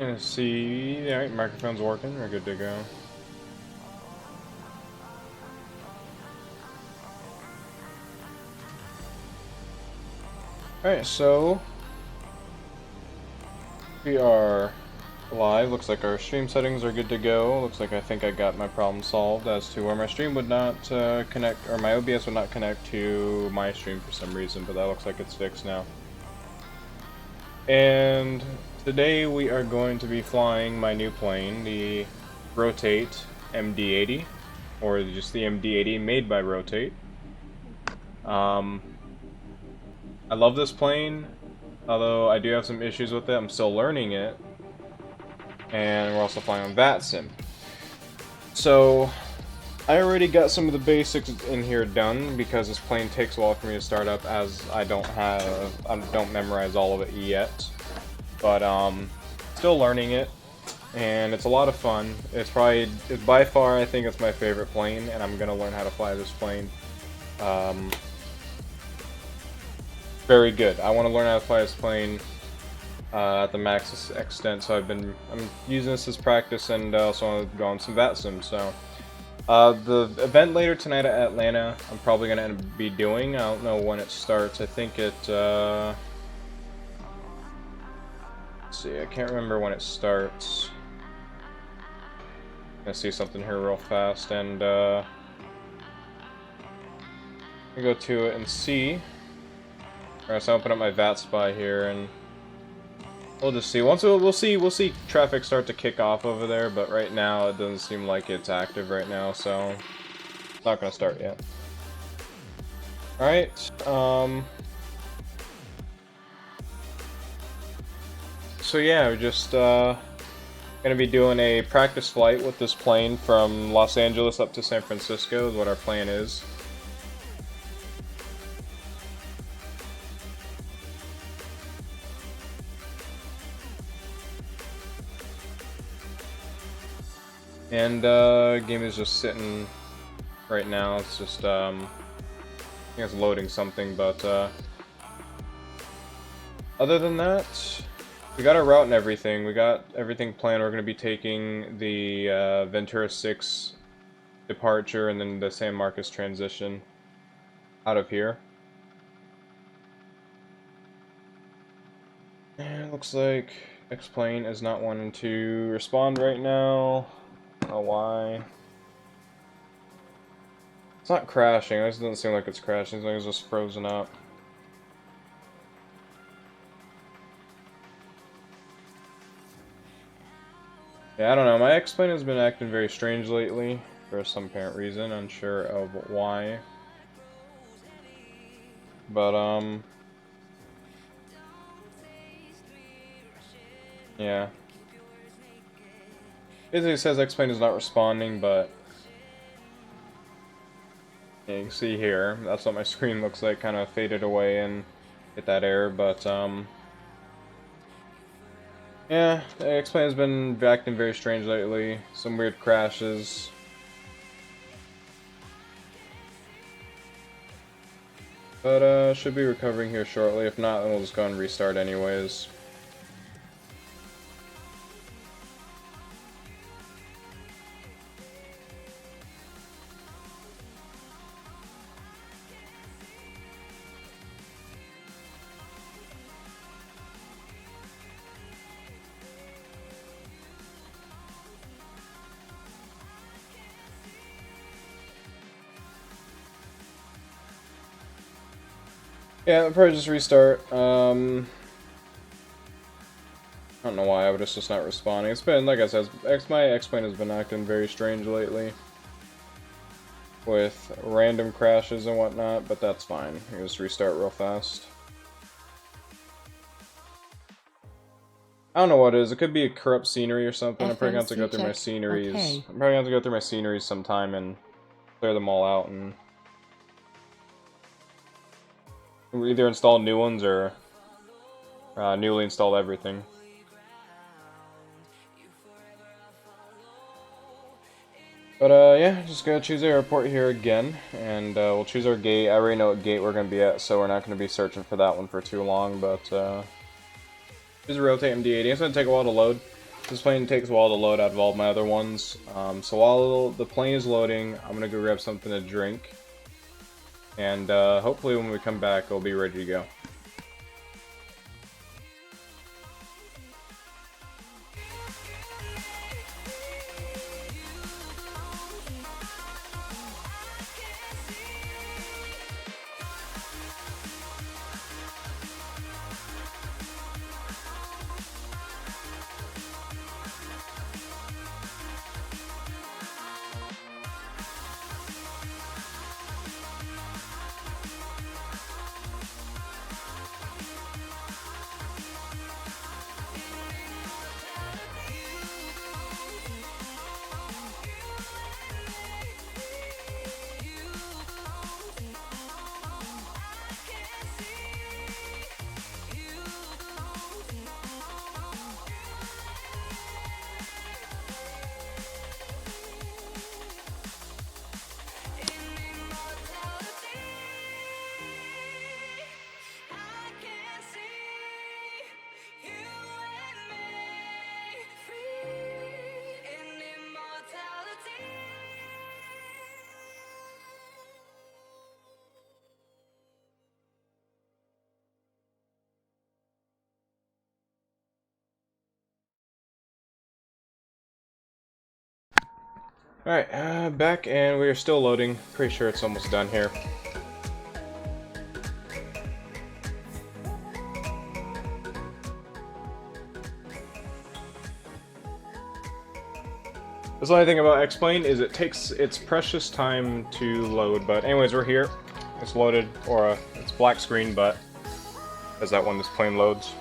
And see, alright, microphone's working, we're good to go. Alright, so we are live. Looks like our stream settings are good to go. Looks like I think I got my problem solved as to where my stream would not connect, or my OBS would not connect to my stream for some reason, but that looks like it's fixed now. And today we are going to be flying my new plane, the Rotate MD80, or just the MD80 made by Rotate. I love this plane, although I do have some issues with it. I'm still learning it. And we're also flying on Vatsim. So, I already got some of the basics in here done, because this plane takes a while for me to start up, as I don't memorize all of it yet. But, still learning it, and it's a lot of fun. It's by far, I think it's my favorite plane, and I'm gonna learn how to fly this plane. Very good. I want to learn how to fly this plane at the max extent, so I'm using this as practice, and also want to go on some Vatsim. So the event later tonight at Atlanta, I'm probably gonna be doing. I don't know when it starts. I think it. Let's see, I can't remember when it starts. I'm gonna see something here real fast, and I'm gonna go to it and see. Alright, so I'll open up my VAT spy here, and we'll just see. We'll see traffic start to kick off over there, but right now it doesn't seem like it's active right now, so it's not gonna start yet. Alright, so yeah, we're just gonna be doing a practice flight with this plane from Los Angeles up to San Francisco is what our plan is. And game is just sitting right now. It's just I think it's loading something, but other than that, we got our route and everything. We got everything planned. We're going to be taking the Ventura 6 departure and then the San Marcos transition out of here. And it looks like X-Plane is not wanting to respond right now. I don't know why. It's not crashing. This doesn't seem like it's crashing. It's like it's just frozen up. Yeah, I don't know. My X-Plane has been acting very strange lately for some apparent reason. Unsure of why. But, yeah. Basically, it says X-Plane is not responding, but yeah, you can see here, that's what my screen looks like, kind of faded away and hit that error, but, yeah, X-Plane has been acting very strange lately, some weird crashes. But, should be recovering here shortly. If not, then we'll just go and restart anyways. Yeah, I'll probably just restart. I don't know why, but it's just not responding. It's been, like I said, my X-Plane has been acting very strange lately. With random crashes and whatnot, but that's fine. You just restart real fast. I don't know what it is. It could be a corrupt scenery or something. I'm probably going to have to go through my sceneries. Okay. I'm probably going to have to go through my sceneries sometime and clear them all out and either install new ones or newly install everything. But yeah, just gotta choose the airport here again, and we'll choose our gate. I already know what gate we're gonna be at, so we're not gonna be searching for that one for too long, but choose a Rotate MD80. It's gonna take a while to load. This plane takes a while to load out of all my other ones. So while the plane is loading, I'm gonna go grab something to drink. And hopefully when we come back, it'll be ready to go. Alright, back, and we are still loading. Pretty sure it's almost done here. The only thing about X-Plane is it takes its precious time to load, but anyways, we're here. It's loaded, or it's black screen, but as that when this plane loads.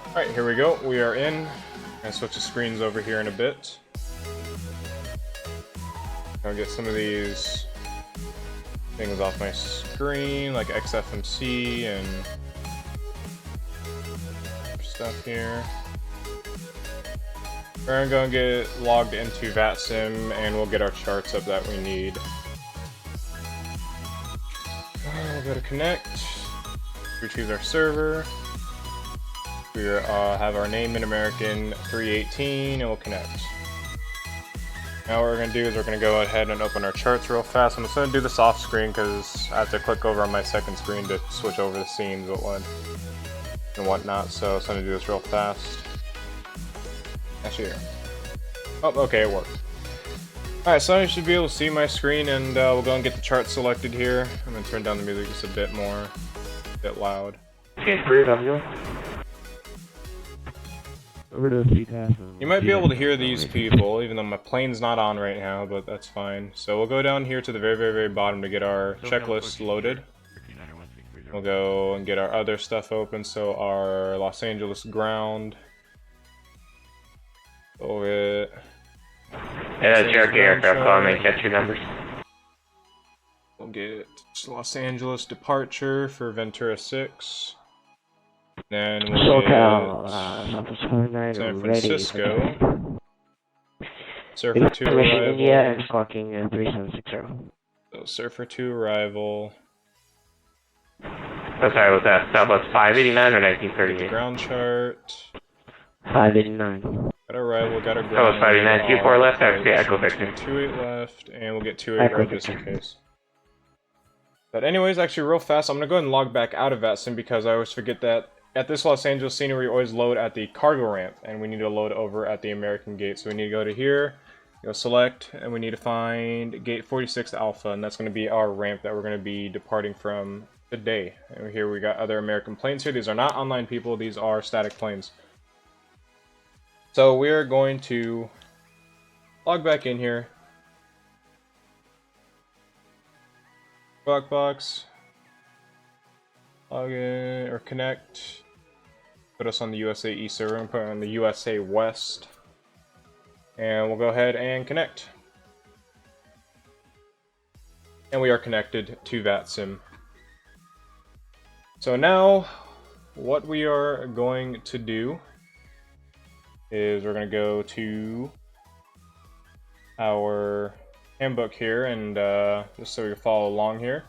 Alright, here we go. We are in. I'm gonna switch the screens over here in a bit. I'll get some of these things off my screen, like XFMC and stuff here. We're gonna get logged into Vatsim and we'll get our charts up that we need. We'll go to connect, retrieve our server. We have our name in American 318 and we'll connect. Now what we're going to do is we're going to go ahead and open our charts real fast. I'm just going to do this off screen because I have to click over on my second screen to switch over the scenes and whatnot. So I'm going to do this real fast. Actually, here. Oh, okay, it worked. Alright, so I should be able to see my screen, and we'll go and get the chart selected here. I'm going to turn down the music just a bit more, a bit loud. You might be able to hear these people, even though my plane's not on right now, but that's fine. So we'll go down here to the very bottom to get our checklist loaded. We'll go and get our other stuff open, so our Los Angeles ground. Over it. Yeah, that's Cherokee aircraft calling me, catch your numbers. We'll get Los Angeles departure for Ventura 6. Then we'll get San Francisco. Surfer 2 arrival. India and squawking 3760. So Surfer 2 arrival. Oh, sorry, what's that? Southwest 589 or 1938? Ground chart. 589. Got our arrival, got our ground. Southwest 589, Q4 left, actually Echo Victor. 28 left, and we'll get 28 right just in case. But anyways, actually real fast, I'm going to go ahead and log back out of Vatsim because I always forget that at this Los Angeles scenery, we always load at the cargo ramp, and we need to load over at the American gate. So we need to go to here, go select, and we need to find gate 46 Alpha, and that's going to be our ramp that we're going to be departing from today. And here we got other American planes here. These are not online people, these are static planes. So we are going to log back in here. Box. Log in or connect. Put us on the USA East server and put it on the USA West. And we'll go ahead and connect. And we are connected to Vatsim. So now, what we are going to do is we're going to go to our handbook here, and just so we can follow along here.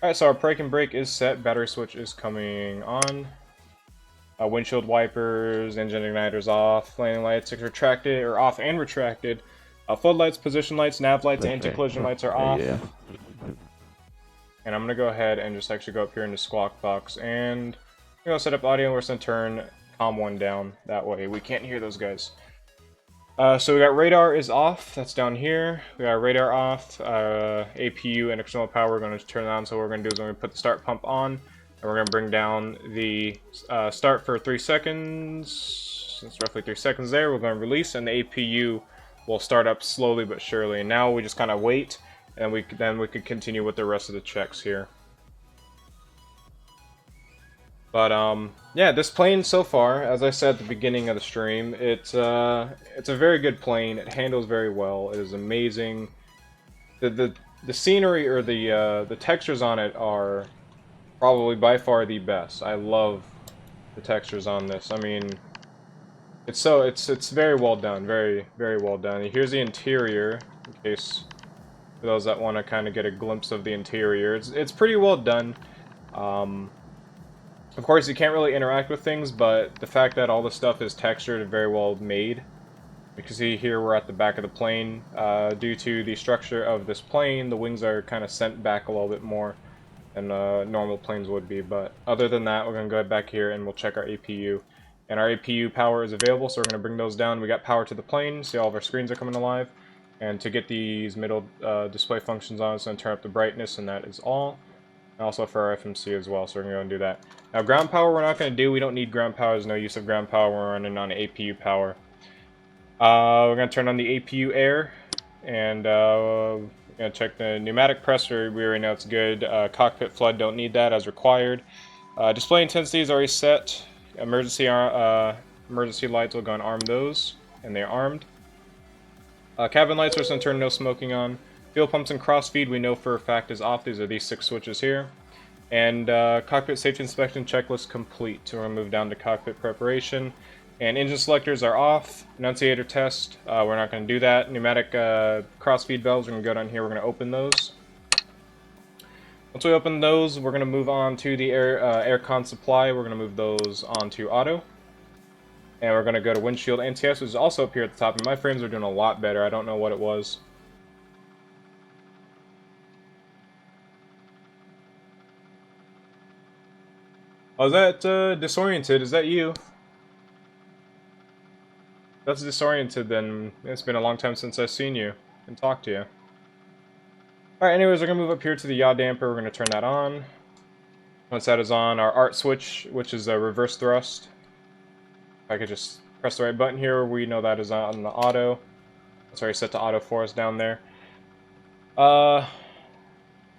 Alright, so our park and brake is set, battery switch is coming on. Windshield wipers, engine igniters off, landing lights retracted, or off and retracted. Floodlights, position lights, nav lights, anti-collision lights are off. Yeah. And I'm going to go ahead and just actually go up here into Squawk Box, and I'm going to set up audio, and we're going to turn COM 1 down. That way we can't hear those guys. So we got radar is off, that's down here. We got radar off, APU and external power we're going to turn on. So what we're going to do is we're going to put the start pump on, and we're going to bring down the start for 3 seconds. It's roughly 3 seconds there. We're going to release, and the APU will start up slowly but surely. And now we just kind of wait, and then we could continue with the rest of the checks here. But yeah, this plane so far, as I said at the beginning of the stream, it's a very good plane. It handles very well. It is amazing. The scenery, or the textures on it are probably by far the best. I love the textures on this. I mean, it's very well done, very well done. And here's the interior, in case for those that want to kind of get a glimpse of the interior. It's pretty well done. Of course, you can't really interact with things, but the fact that all the stuff is textured and very well made. You can see here we're at the back of the plane. Due to the structure of this plane, the wings are kind of sent back a little bit more than normal planes would be. But other than that, we're going to go back here and we'll check our APU. And our APU power is available, so we're going to bring those down. We got power to the plane, see all of our screens are coming alive. And to get these middle display functions on, it's going to turn up the brightness, and that is all. And also for our FMC as well, so we're going to go and do that. Now ground power we're not going to do, we don't need ground power, there's no use of ground power, we're running on APU power. We're going to turn on the APU air, and we're going to check the pneumatic pressure, we already know it's good. Cockpit flood, don't need that as required. Display intensity is already set. Emergency lights, we'll go and arm those, and they're armed. Cabin lights, we're just going to turn no smoking on. Fuel pumps and crossfeed, we know for a fact is off. These are these 6 switches here. And cockpit safety inspection checklist complete. So we're going to move down to cockpit preparation. And engine selectors are off. Annunciator test, we're not going to do that. Pneumatic crossfeed valves, we're going to go down here, we're going to open those. Once we open those, we're going to move on to the aircon supply. We're going to move those onto auto. And we're going to go to windshield NTS, which is also up here at the top. And my frames are doing a lot better. I don't know what it was. Oh, is that disoriented? Is that you? If that's disoriented, then it's been a long time since I've seen you and talked to you. Alright, anyways, we're going to move up here to the yaw damper. We're going to turn that on. Once that is on, our ART switch, which is a reverse thrust. If I could just press the right button here, we know that is on the auto. It's already set to auto for us down there.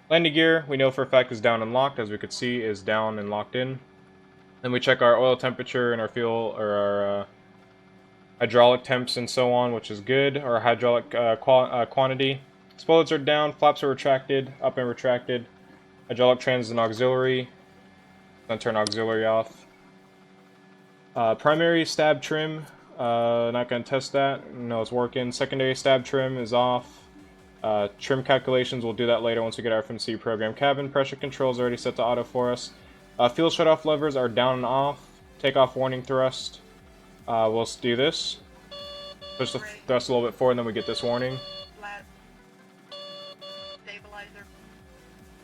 Landing gear, we know for a fact is down and locked, as we could see, is down and locked in. Then we check our oil temperature and our fuel, or our hydraulic temps and so on, which is good. Our hydraulic quantity. Spoilers are down, flaps are retracted, up and retracted. Hydraulic trans and auxiliary. Then turn auxiliary off. Primary stab trim, not going to test that. No, it's working. Secondary stab trim is off. Trim calculations, we'll do that later once we get our FMC program. Cabin pressure controls already set to auto for us. Fuel shutoff levers are down and off. Takeoff warning thrust. We'll do this. Push the thrust a little bit forward, and then we get this warning.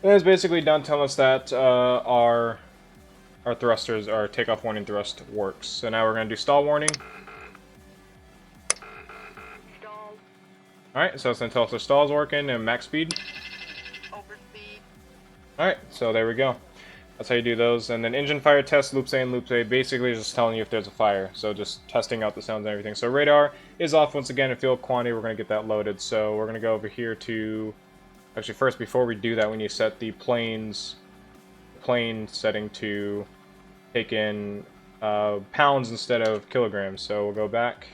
And it's basically done telling us that our thrusters, our takeoff warning thrust works. So now we're going to do stall warning. Alright, so it's going to tell us the stall's working and max speed. Alright, so there we go. That's how you do those. And then engine fire test, loops A and loops A, basically just telling you if there's a fire. So just testing out the sounds and everything. So radar is off once again, and fuel quantity, we're going to get that loaded. So we're going to go over here to... Actually, first, before we do that, we need to set the plane setting to take in pounds instead of kilograms. So we'll go back.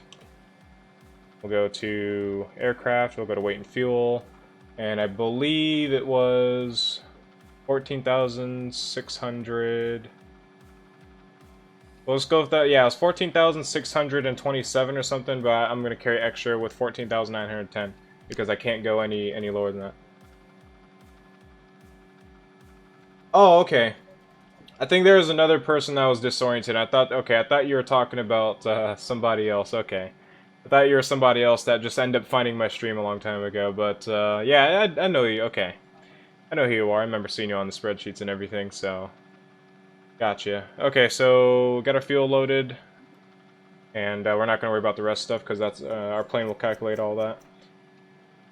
We'll go to aircraft, we'll go to weight and fuel, and I believe it was 14,600. Well, let's go with that. Yeah, it was 14,627 or something, but I'm going to carry extra with 14,910. because I can't go any lower than that. Oh, okay. I think there was another person that was disoriented. I thought you were talking about somebody else. Okay. I thought you were somebody else that just ended up finding my stream a long time ago, but yeah, I know you. Okay. I know who you are. I remember seeing you on the spreadsheets and everything, so... Gotcha. Okay, so got our fuel loaded, and we're not going to worry about the rest stuff, because that's our plane will calculate all that.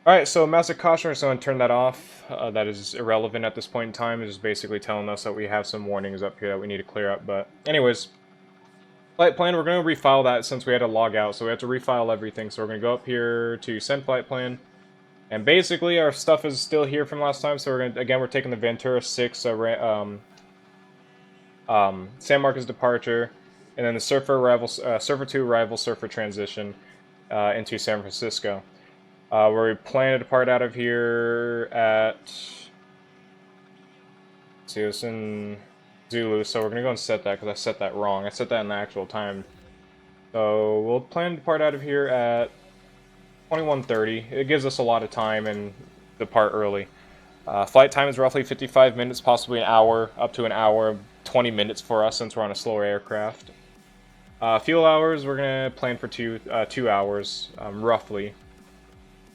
Alright, so massive caution, we're just going to turn that off. That is irrelevant at this point in time. It's just basically telling us that we have some warnings up here that we need to clear up, but anyways... Flight plan, we're going to refile that since we had to log out, so we have to refile everything. So we're going to go up here to send flight plan. And basically, our stuff is still here from last time, so we're going to, again, we're taking the Ventura 6 San Marcos departure, and then the Surfer 2 arrival, Surfer transition into San Francisco. Where we plan to depart out of here at... Let's see, it's in... Zulu, so we're going to go and set that, because I set that wrong. I set that in the actual time. So we'll plan to depart out of here at 21:30. It gives us a lot of time and depart early. Flight time is roughly 55 minutes, possibly an hour, up to an hour, 20 minutes for us since we're on a slower aircraft. Fuel hours, we're going to plan for 2 hours, roughly.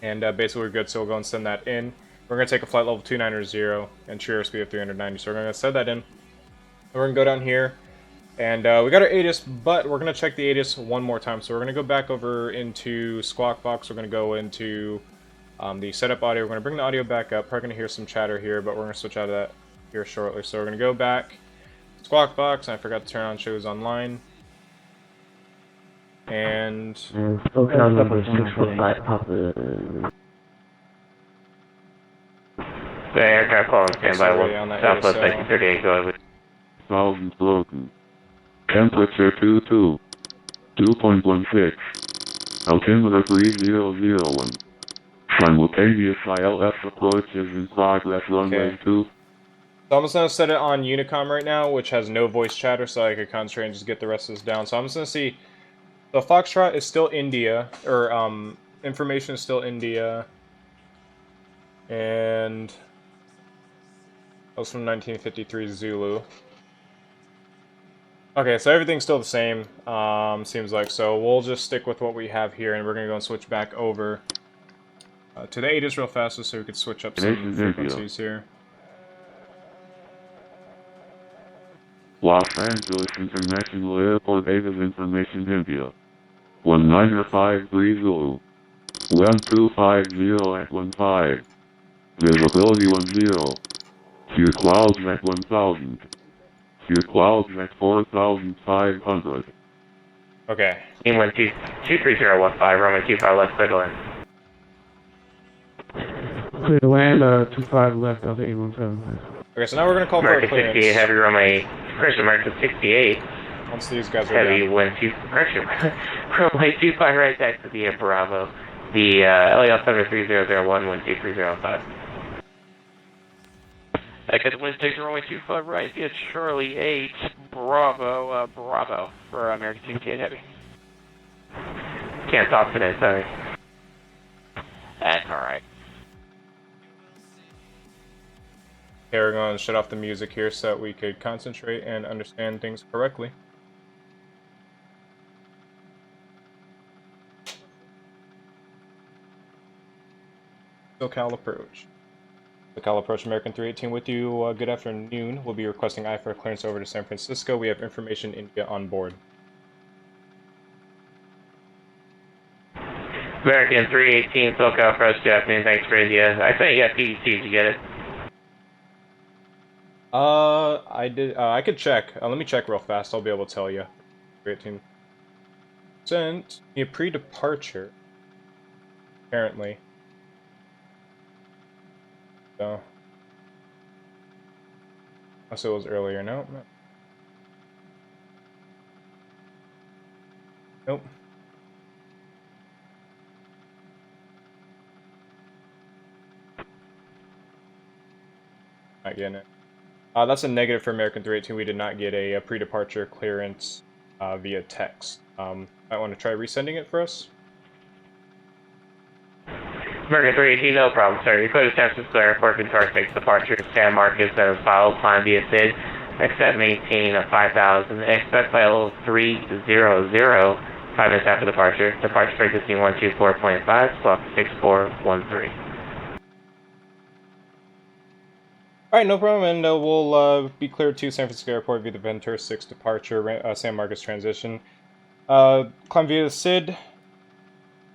And basically we're good, so we'll go and send that in. We're going to take a flight level 290 and true airspeed of 390, so we're going to send that in. We're going to go down here, and we got our ATIS, but we're going to check the ATIS one more time. So we're going to go back over into Squawk Box. We're going to go into the setup audio. We're going to bring the audio back up. Probably going to hear some chatter here, but we're going to switch out of that here shortly. So we're going to go back, Squawk Box, and I forgot to turn on shows online. And... Focus on number 645, the aircraft calling standby, Southwest 1938, go ahead. 1000 broken. Temperature 22. 2.16. Altimeter 3001. Simultaneous ILS approach is in progress, runway 2. So I'm just going to set it on Unicom right now, which has no voice chatter, so I could concentrate and just get the rest of this down. So I'm just going to see... So Foxtrot is still India, or information is still India. And... that was from 1953 Zulu. Okay, so everything's still the same, seems like. So we'll just stick with what we have here, and we're going to go and switch back over to the ATIS real fast so we could switch up some frequencies here. Los Angeles International Airport ATIS information India. 19530 Zulu. 1250 at 15. Visibility 10. Few clouds at 1000. Few clouds at 4500. Okay. England 23015, runway 25 left, clear to land. Clear to land, 25 left, Delta 817. Okay, so now we're going to call for a American 68, clearance. heavy runway, correction, American 68. Once these guys are Heavy down. wind 2, correction, runway 25 right back to the Bravo. The LAL 73001, wind 23015. Echo wind station runway 25 right, it's Charlie 8, Bravo, Bravo, for American 68 Heavy. Can't talk today, sorry. That's alright. Okay, we're going to shut off the music here so that we could concentrate and understand things correctly. SoCal approach. SoCal approach, American 318 with you. Good afternoon. We'll be requesting IFR clearance over to San Francisco. We have information India on board. American 318, SoCal approach, good afternoon, thanks for India. I think you got PDC, did you get it? I did. I could check. Let me check real fast. I'll be able to tell you. 318 sent a pre-departure. Apparently. So. Unless it was earlier. No. Nope. Not getting it. That's a negative for American 318. We did not get a pre-departure clearance via text. I want to try resending it for us. American 318, no problem, sir. You go to San Francisco Airport, Ventura 6 departure, San Marcos, that is filed, climb via SID, accept maintain of 5,000, expect flight level 300, 5 minutes after departure, departure frequency 124.5, clock 6413. Alright, no problem, and we'll be cleared to San Francisco Airport via the Ventura 6 departure, San Marcos transition. Climb via the SID.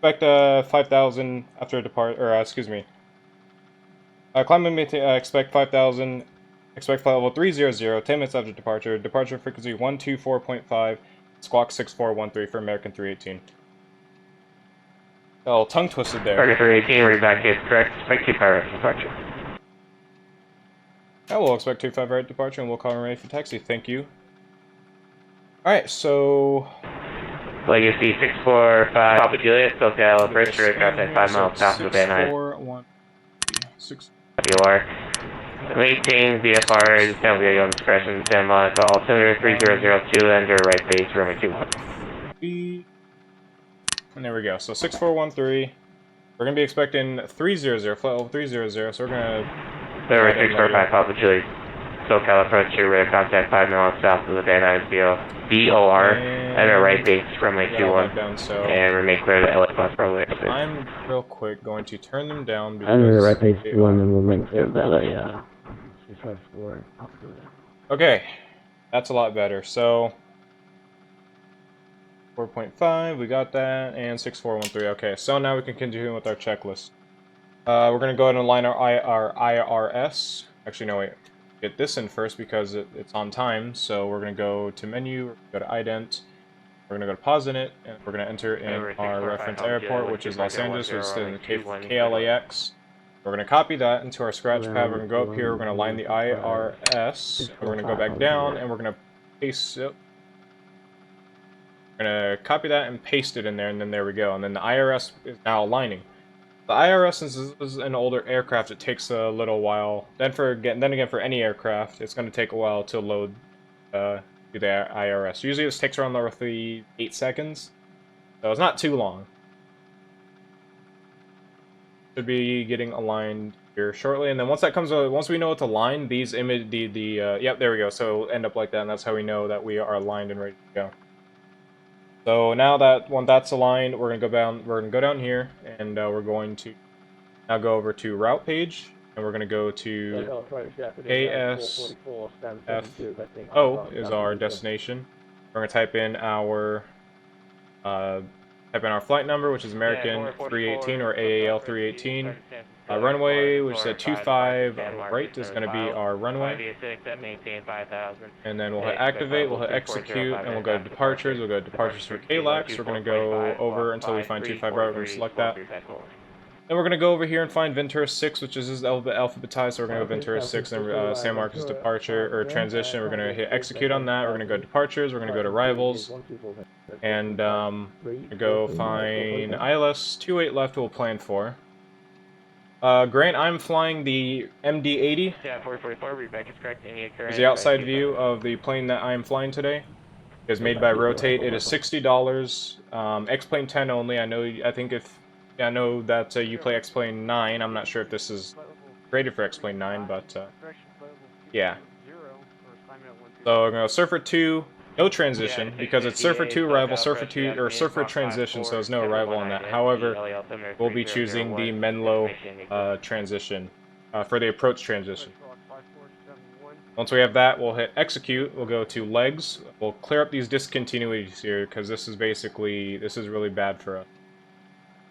Expect 5,000 after depart, or excuse me. Climb and expect 5,000. Expect flight level 300, 10 minutes after departure. Departure frequency 124.5, squawk 6413 for American 318. Oh, tongue twisted there. American 318, read back is correct. Expect 25 right departure. I will expect 25 right departure, and we'll call and ready for taxi. Thank you. Alright, so Legacy 645, Papa Juliet, SoCal Bridge, aircraft at 5 miles south of Van Nuys. 641. You are. Maintain VFR, descend via your own discretion, stand by to altimeter 3002, enter right base, runway 21. And there we go. So 6413. We're going to be expecting 300, flight level 300, so we're going to... Number 645, Papa Juliet, SoCal approach to radar contact 5 miles south of the Van Nuys VOR, enter right base, runway 21, and remain clear to LA Plus runway 6. I'm real quick going to turn them down because... Under the right page 1, and we'll make clear that Okay, that's a lot better. So 4.5, we got that, and 6413. Okay, so now we can continue with our checklist. We're going to go ahead and align our IRS. Actually, no, wait. Get this in first because it's on time. So we're going to go to menu, go to ident. We're going to go to pause in it, and we're going to enter in our reference airport, which is Los Angeles, which is in the KLAX. We're going to copy that into our scratch pad. We're going to go up here. We're going to align the IRS. We're going to go back down, and we're going to paste it. We're going to copy that and paste it in there, and then there we go. And then the IRS is now aligning. The IRS, since this is an older aircraft, it takes a little while. Then again, for any aircraft, it's going to take a while to load the IRS. Usually this takes around roughly 8 seconds, so it's not too long. Should be getting aligned here shortly, and then once that comes, once we know it's aligned, these yep, there we go. So it'll end up like that, and that's how we know that we are aligned and ready to go. So now that when that's aligned, we're gonna go down. We're gonna go down here, and we're going to now go over to route page, and we're gonna go to KSFO is our destination. We're gonna type in our flight number, which is American 318 or AAL 318. Runway, which is at 25 right, is going to be our runway. And then we'll hit activate, we'll hit execute, and we'll go to departures. We'll go to departures for KLAX. We're going to go over until we find 25 right. We're going to select that. Then we're going to go over here and find Ventura 6, which is alphabetized. So we're going to go Ventura 6 and San Marcos departure or transition. We're going to hit execute on that. We're going to go to departures. We're going to go to arrivals. And go find ILS 28 left. We'll plan for. Grant, I'm flying the MD80. Yeah, 444, read back is correct. Is the outside view of the plane that I am flying today. It is made by Rotate. It is $60. X-Plane 10 only. I know that you play X-Plane 9. I'm not sure if this is rated for X-Plane 9, but yeah. So we're going to Surfer 2. No transition, because it's Surfer 2 arrival, Surfer 2, or Surfer transition, so there's no arrival on that. However, we'll be choosing the Menlo transition for the approach transition. Once we have that, we'll hit execute. We'll go to legs. We'll clear up these discontinuities here, because this is really bad for us.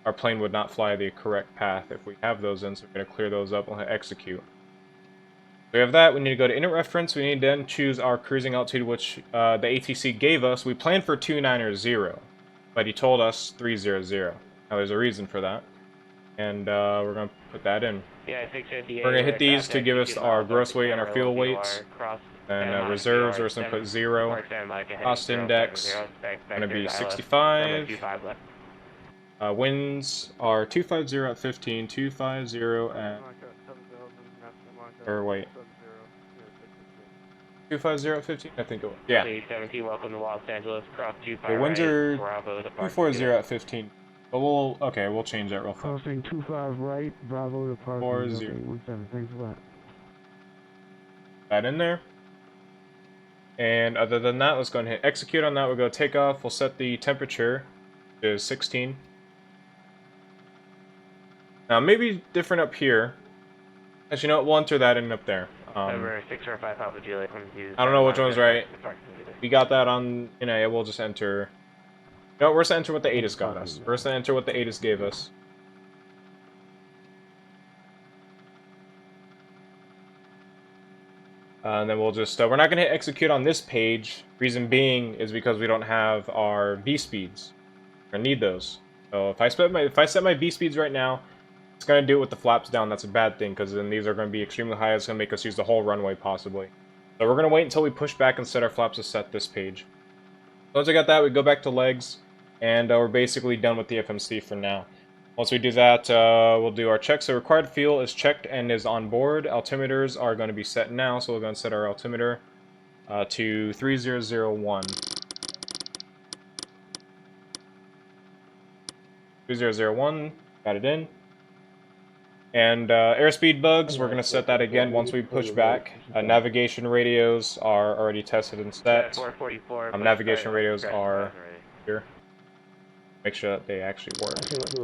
Our plane would not fly the correct path if we have those in, so we're going to clear those up. We'll hit execute. We have that. We need to go to inner reference. We need to then choose our cruising altitude, which the ATC gave us. We planned for 290, but he told us 300. Now there's a reason for that, and we're going to put that in. Yeah, we're going to hit these to give us our gross weight and our fuel weights. And reserves, we're just going to put 0. Cost index going to be 65. Winds are 250 at 15, 250 at... Or wait. 250 at 15? I think it was. Yeah. 17, welcome to Los Angeles, cross 25 the winds are Bravo, 240 at 15. But we'll change that real fast. Crossing 25 right, Bravo departing 40. Delta 817. Thanks a lot. That in there. And other than that, let's go ahead and hit execute on that. We'll go take off. We'll set the temperature to 16. Now, maybe different up here. Actually, you know what? We'll enter that in up there. Over 645 Papa Juliet. I don't know which one's right. We got that on, we'll just enter. No, we're just enter what the ATIS got us. We're just enter what the ATIS gave us. And then we'll just, we're not going to hit execute on this page. Reason being is because we don't have our V speeds. We're going to need those. So if I set my V speeds right now, it's going to do it with the flaps down. That's a bad thing because then these are going to be extremely high. It's going to make us use the whole runway possibly. So we're going to wait until we push back and set our flaps to set this page. Once I got that, we go back to legs, and we're basically done with the FMC for now. Once we do that, we'll do our check. So required fuel is checked and is on board. Altimeters are going to be set now, so we're going to set our altimeter to 3001. 3001, got it in. And airspeed bugs, we're going to set that again once we push back. Navigation radios are already tested and set. Navigation radios are here. Make sure that they actually work.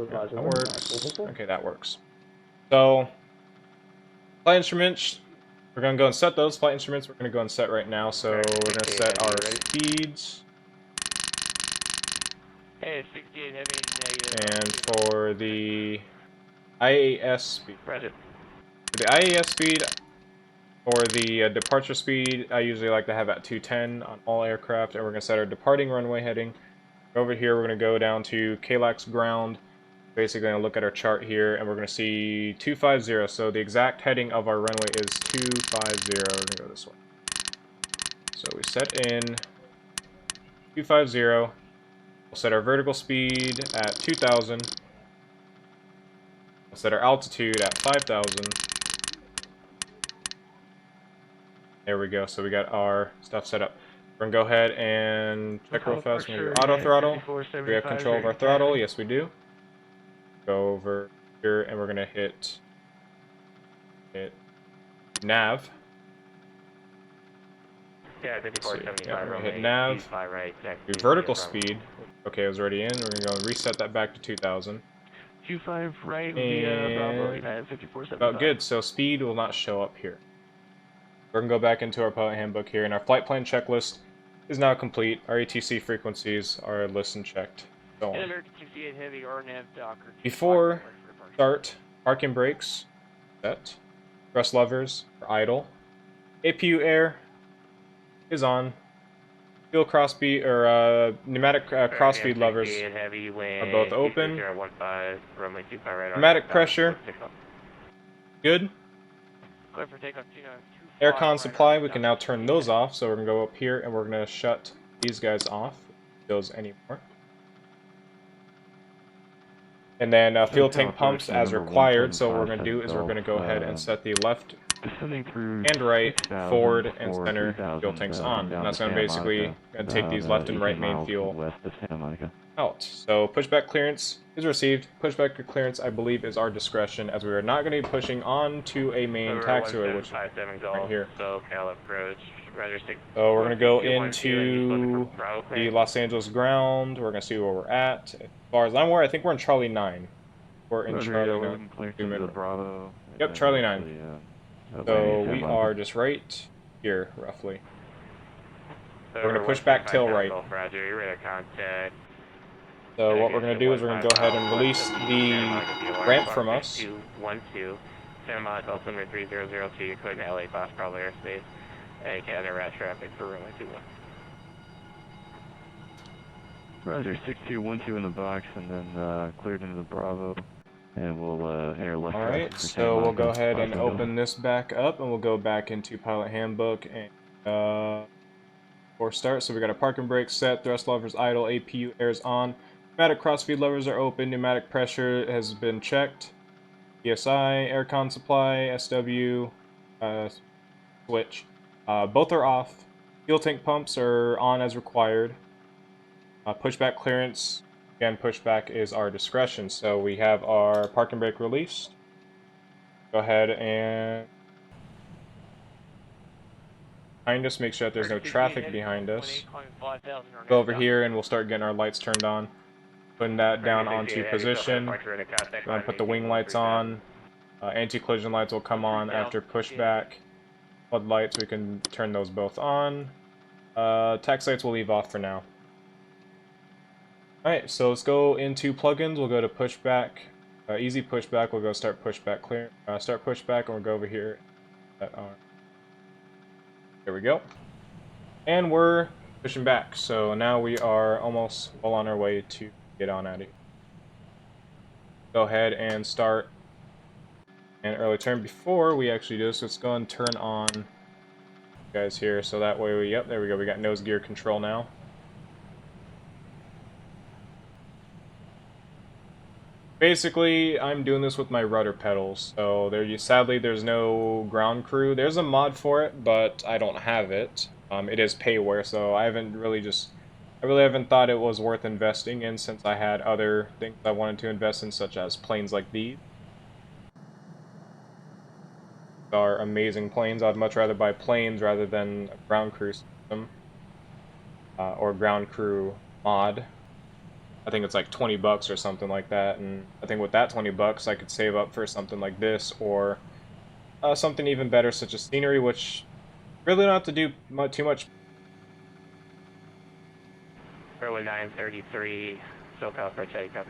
That works. Okay, that works. So, flight instruments, we're going to go and set those. Flight instruments, we're going to go and set right now. So, we're going to set our speeds. Hey, 68 heavy negative. And for the IAS speed. For the IAS speed, for the departure speed, I usually like to have at 210 on all aircraft. And we're going to set our departing runway heading. Over here, we're going to go down to KLAX ground. Basically, going to look at our chart here, and we're going to see 250. So the exact heading of our runway is 250. We're going to go this way. So we set in 250. We'll set our vertical speed at 2,000. We'll set our altitude at 5,000. There we go. So we got our stuff set up. We're going to go ahead and check real fast. We're going to do auto throttle. Do we have control of our throttle? Yes, we do. Go over here, and we're going to hit nav. Yeah, 5475. We're going to hit nav. Do vertical speed. Okay, it was already in. We're going to go and reset that back to 2,000. 25 right via Bravo United 5475. About good. So speed will not show up here. We're going to go back into our pilot handbook here, and our flight plan checklist is now complete. Our ATC frequencies are listed and checked. So on. American 68 heavy RNAV Docker. Before start, parking brakes set. Thrust levers are idle. APU air is on. Fuel crossfeed or pneumatic crossfeed levers are both open. Pneumatic pressure good. Clear for takeoff. Aircon supply, we can now turn those off, so we're going to go up here and we're going to shut these guys off. Those anymore. And then fuel tank pumps as required, so what we're going to do is we're going to go ahead and set the left and right, forward, and center fuel tanks on. And that's going to basically take these left and right main fuel out. So pushback clearance is received. Pushback clearance, I believe, is our discretion, as we are not going to be pushing on to a main taxiway, which is right here. So we're going to go into the Los Angeles ground. We're going to see where we're at. As far as I'm aware, I think we're in Charlie 9. We're in Charlie 9. Yep, Charlie 9. So we are just right here, roughly. We're going to push back tail right. So what we're going to do is we're going to go ahead and release the ramp from us. 212, Santa Monica, altimeter 3002, you're cleared to LA Foxtrot airspace, and Canada rat traffic for runway 21. Roger, 6212 in the box, and then cleared into the Bravo, and we'll enter left. Alright, so we'll go ahead and open this back up, and we'll go back into pilot handbook and for start. So we got our parking brakes set, thrust levers idle, APU air is on. Pneumatic crossfeed levers are open, pneumatic pressure has been checked. ESI, aircon supply, SW, switch. Both are off. Fuel tank pumps are on as required. Pushback clearance Again, pushback is our discretion. So we have our parking brake released. Go ahead and behind us, make sure that there's no traffic behind us. Go over here and we'll start getting our lights turned on. Putting that down onto position. Go ahead and put the wing lights on. Anti-collision lights will come on after pushback. Floodlights, we can turn those both on. Tax lights we'll leave off for now. Alright, so let's go into plugins. We'll go to pushback. Easy pushback, we'll go start pushback clear. Start pushback, and we'll go over here. There we go. And we're pushing back. So now we are almost well on our way to get on at it. Go ahead and start an early turn. Before we actually do this, let's go and turn on guys here. So that way yep, there we go. We got nose gear control now. Basically, I'm doing this with my rudder pedals, so sadly there's no ground crew. There's a mod for it, but I don't have it. It is payware, so I really haven't thought it was worth investing in since I had other things I wanted to invest in, such as planes like these. These are amazing planes. I'd much rather buy planes rather than a ground crew system or ground crew mod. I think it's like 20 bucks or something like that, and I think with that 20 bucks I could save up for something like this or something even better such as scenery, which really don't have to do too much. Early 933, SoCal for check, copy.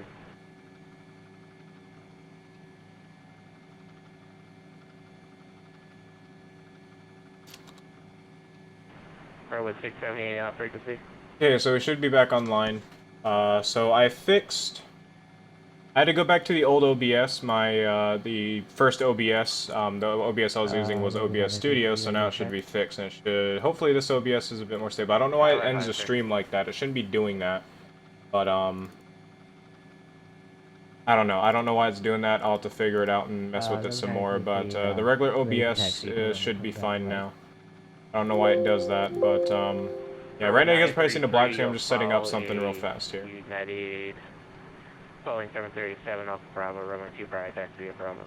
Early 678 out frequency. Okay, so we should be back online. So I had to go back to the old OBS, the first OBS, the OBS I was using was OBS Studio, so now it should be fixed, and hopefully this OBS is a bit more stable. I don't know why it ends the stream like that, it shouldn't be doing that, but, I don't know why it's doing that. I'll have to figure it out and mess with it some more, but, the regular OBS should be fine now. I don't know why it does that, but, yeah, right now you guys are probably seeing the black screen. I'm just setting up something real fast here. United, Boeing 737 Alpha Bravo, runway 2 right, taxi to Bravo.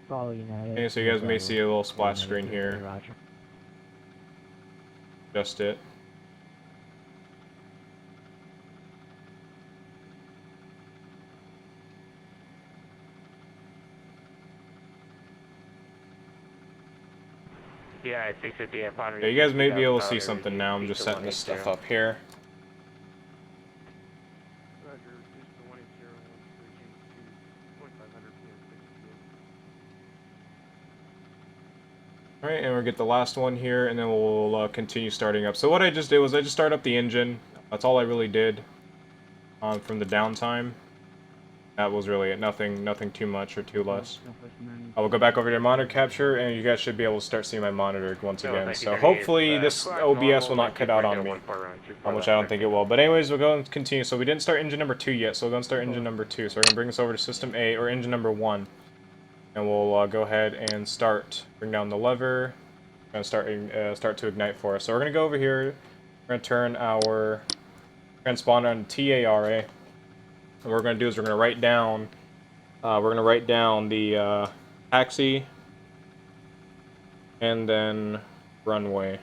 Follow United. Okay, so you guys may see a little splash screen here. Roger. Just it. Yeah, 650 upon Yeah, you guys may be able to see something now. I'm just setting this stuff up here. Alright, and we'll get the last one here, and then we'll continue starting up. So what I just did was I just started up the engine. That's all I really did from the downtime. That was really it. Nothing too much or too less. I will go back over to monitor capture, and you guys should be able to start seeing my monitor once again. So hopefully this OBS will not cut out on me, which I don't think it will. But anyways, we'll go and continue. So we didn't start engine number 2 yet, so we're going to start engine number 2. So we're going to bring this over to system A, or engine number 1. And we'll go ahead and bring down the lever, and start to ignite for us. So we're going to go over here, we're going to turn our transponder on TARA. And what we're going to do is we're going to write down the taxi and then runway.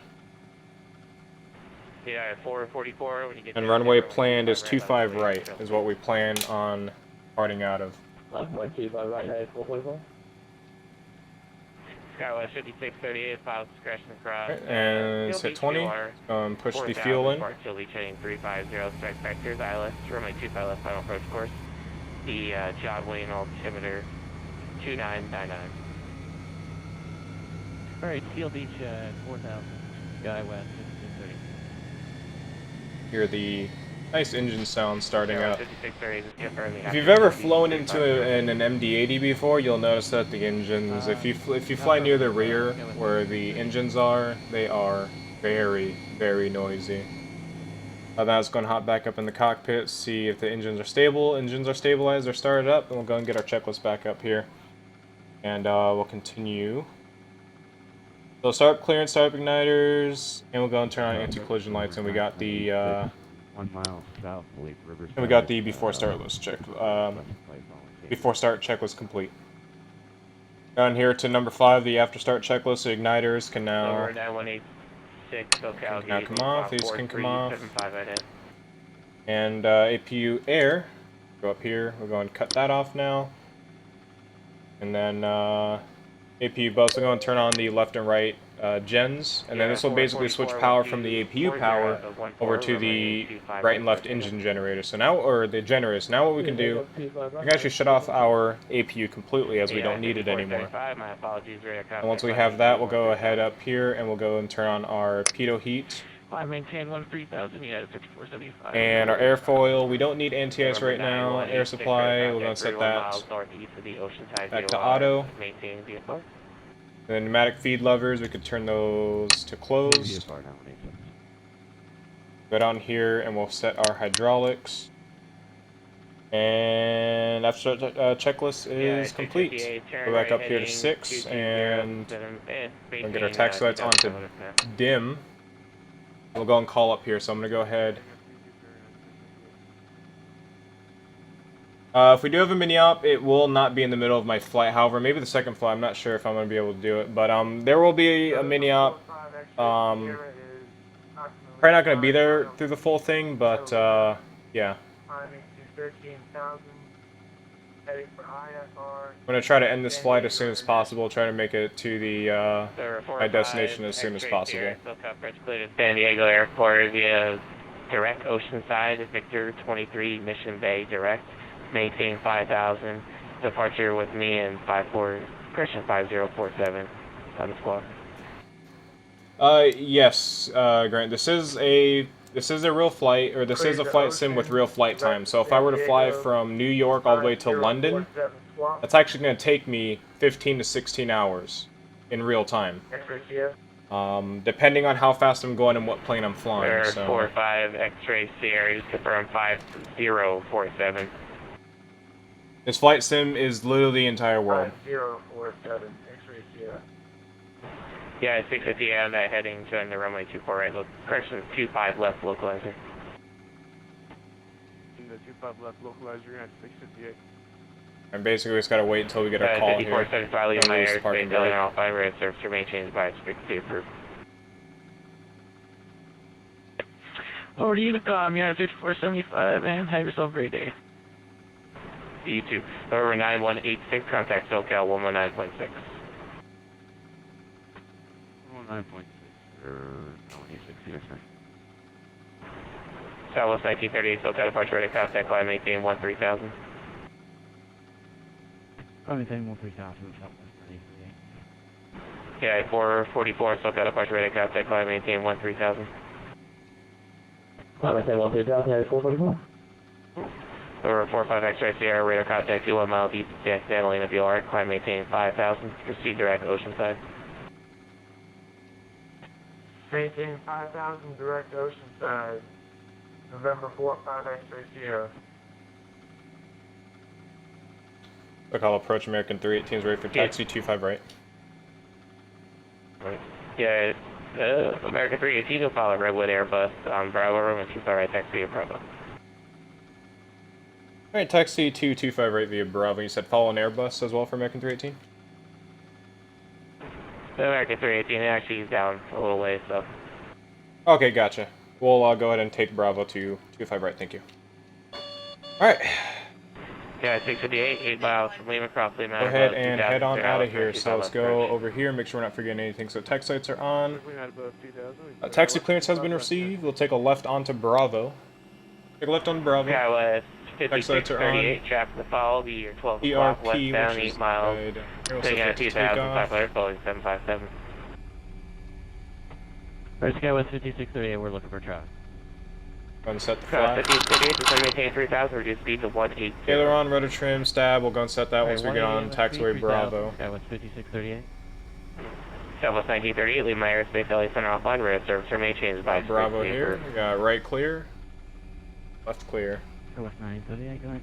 Yeah, 444 when you get. And runway planned is 25 right is what we plan on starting out of. 125 right, 444. Skywest 5638, files discretion across. Right, and let's hit 20. Push the fuel in. Chile chain 350, strike vectors, ILS, runway 25 left, final approach course. The John Wayne altimeter 2999. Alright, Seal Beach 4000, Sky West 1630. Hear the nice engine sound starting up. 5638, If you've ever flown into an MD80 before, you'll notice that the engines, if you fly near the rear where the engines are, they are very, very noisy. Now it's going to hop back up in the cockpit, see if the engines are stable. Engines are stabilized, they're started up, and we'll go and get our checklist back up here. And we'll continue. So start up clearance, start up igniters, and we'll go and turn on anti-collision lights, and we got the 1 mile south, Lake Riverside. And we got the before start list check. Before start checklist complete. Down here to number 5, the after start checklist. The igniters can now. Over 9186, SoCal. Can now come off. These can come off. 4375 at it. And APU air. Go up here. We're going to cut that off now. And then APU bus. We're going to turn on the left and right gens, and then this will basically switch power from the APU power over to the right and left engine generator. So now, or the generators. Now what we can do, we can actually shut off our APU completely as we don't need it anymore. My apologies, And once we have that, we'll go ahead up here and we'll go and turn on our pitot heat. I maintain 13,000, you had 5475. And our airfoil, we don't need anti-ice right now. Air supply, we're going to set that back to auto. The pneumatic feed levers, we could turn those to closed. Go down here and we'll set our hydraulics. And after checklist is complete. Go back up here to 6 and we'll get our taxi lights on to dim. We'll go and call up here, so I'm going to go ahead. If we do have a mini-op, it will not be in the middle of my flight. However, maybe the second flight, I'm not sure if I'm going to be able to do it. But there will be a mini-op. Probably not going to be there through the full thing, but yeah. I'm going to try to end this flight as soon as possible, try to make it to the my destination as soon as possible. San Diego Airport via direct Oceanside, Victor 23, Mission Bay direct. Maintain 5,000. Departure with me and 5047 on the squawk. Yes, Grant. This is a real flight, or this is a flight sim with real flight time. So if I were to fly from New York all the way to London, that's actually going to take me 15 to 16 hours in real time. Depending on how fast I'm going and what plane I'm flying. So. 45 X-ray Sierra, confirm 5047. This flight sim is literally the entire world. 5047, X-ray Sierra. Yeah, 650 on that heading, join the runway 24 right, correction 25 left localizer. In the 25 left localizer at 658. And basically we just gotta wait until we get our call here. 5475, leave my airspace, building all 5 red service remain changed by 60 approved. Over to Unicom, you're at 5475, man. Have yourself a great day. You too. Over 9186, contact SoCal 119.6. 9.6 or 26 here, sir. Southwest 1938, SoCal departure ready, contact climb, maintain 13,000. Maintain 13,000, Southwest 1938. Yeah, 444, SoCal departure ready, contact climb, maintain 13,000. Maintain 13,000, yeah, 444. Over 45 X-ray Sierra, radar contact 21 miles east of San Catalina VLR, climb, maintain 5,000. Proceed direct Oceanside. Maintain 5,000 direct Oceanside. November 45 X-ray Sierra. Look, I'll approach American 318's ready for taxi 25 right. Right. Yeah, American 318 will follow Redwood Airbus on Bravo room and 25 right taxi via Bravo. Alright, taxi 225 right via Bravo. You said follow an Airbus as well for American 318? The American 318 actually is down a little way, so. Okay, gotcha. We'll go ahead and take Bravo to 25 right, thank you. Alright. Yeah, 658, 8 miles from Lima, cross Lima. Go ahead and head on out of here. So let's go over here, make sure we're not forgetting anything. So taxi lights are on. Taxi clearance has been received. We'll take a left onto Bravo. Take a left on Bravo. Yeah, well, 5638, traffic to follow, be your 12 o'clock westbound, 8 miles. Taking out 2,500, following 757. First guy with 5638, we're looking for traffic. Go and set the flag. 5638, so maintain 3,000, reduce speed to 180. Aileron, rudder trim, stab. We'll go and set that once we get on taxiway Bravo. Guy with 5638. Southwest 1938, leave my airspace LA Center offline, radar service remain changed by Bravo here. We got right clear. Left clear. Southwest 938, go ahead.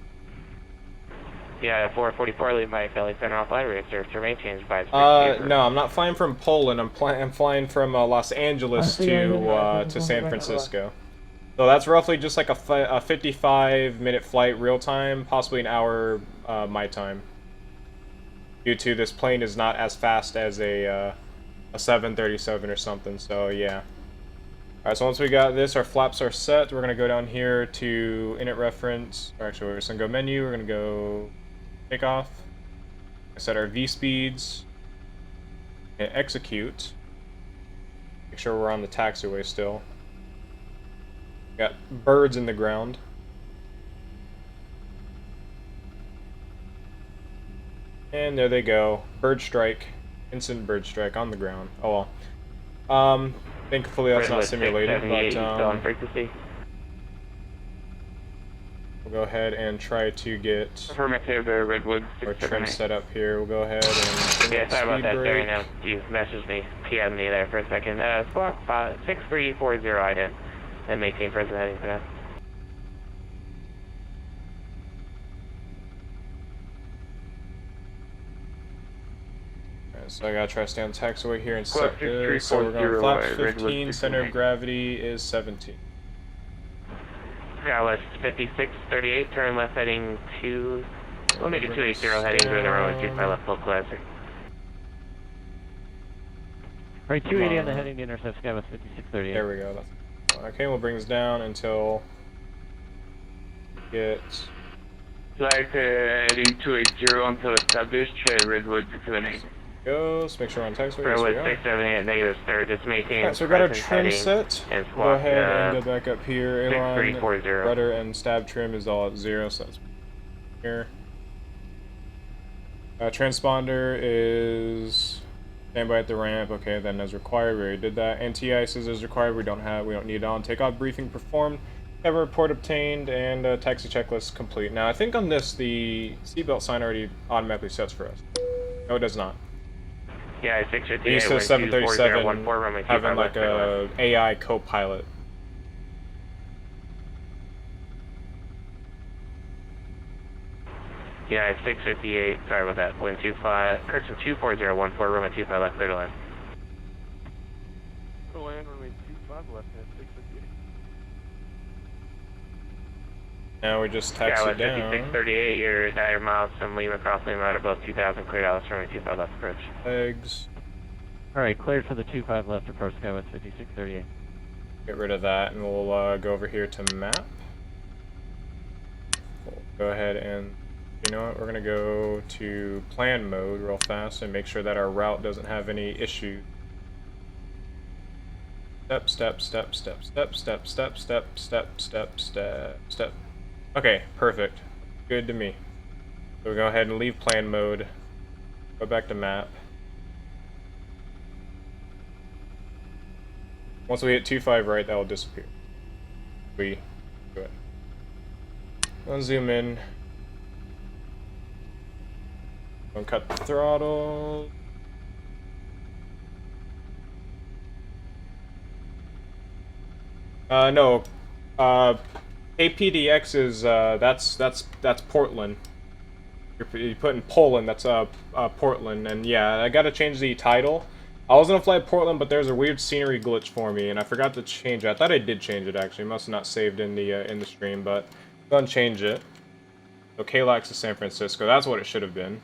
Yeah, 444, leave my LA Center offline, radar service remain changed by no, I'm not flying from Poland. I'm flying from Los Angeles to San Francisco. So that's roughly just like a 55-minute flight real time, possibly an hour my time. Due to this plane is not as fast as a 737 or something, so yeah. Alright, so once we got this, our flaps are set. We're going to go down here to init reference, or actually we're just going to go menu, we're going to go takeoff. Set our V speeds, and execute. Make sure we're on the taxiway still. Got birds in the ground. And there they go. Bird strike. Instant bird strike on the ground. Oh well. Thankfully that's not simulated, but we'll go ahead and try to get Affirmative, Redwood our trim set up here. We'll go ahead and yeah, sorry about that, brake. Barry. Now you messaged me, PM'd me there for a second. Squawk 6340, I did. And maintain present heading for that. Alright, so I gotta try to stay on taxiway here and set this. So we're going flap 15, center of gravity is 17. KLAX 5638, turn left heading 2. We'll make it 280 heading through the road, 25 left full classic. Right, 280 on the heading to intercept Skywest 5638. There we go. That's, okay, we'll bring this down until get. Flight heading 280 until established, Redwood 678. Goes. Make sure we're on taxiway. Redwood Yes, 678, negative third, just maintain. Alright, so we got our trim set. And We'll go ahead and go back up here. Aileron, 6340. rudder, and stab trim is all at 0, so that's here. Transponder is standby at the ramp. Okay, then as required, we already did that. Anti-ice is as required. We don't need it on. Takeoff briefing performed. Have a report obtained and taxi checklist complete. Now I think on this the seatbelt sign already automatically sets for us. No, it does not. Yeah, 658. We used to 737 having like a AI co-pilot. Yeah, 658. Sorry about that. Wind 25. Correction 24014. Runway 25 left, clear to land. Clear to land, runway 25 left at 658. Now we just taxi yeah, down. 5638. You're at your miles from Lima, cross Lima at above 2000. Clear Dallas, runway 25 left approach. Legs. Alright, cleared for the 25 left approach Skywest 5638. Get rid of that, and we'll go over here to map. We'll go ahead and, you know what, we're gonna go to plan mode real fast and make sure that our route doesn't have any issues. Step, step, step, step, step, step, step, step, step, step, step, step. Okay, perfect. Good to me. So we'll go ahead and leave plan mode. Go back to map. Once we hit 25 right, that will disappear. We do it. Let's zoom in. Don't cut the throttle. No. APDX is that's Portland. You put in Poland, that's Portland, and yeah, I gotta change the title. I was gonna fly Portland, but there's a weird scenery glitch for me, and I forgot to change it. I thought I did change it actually. Must have not saved in the stream, but I'm gonna change it. So KLAX is San Francisco. That's what it should have been.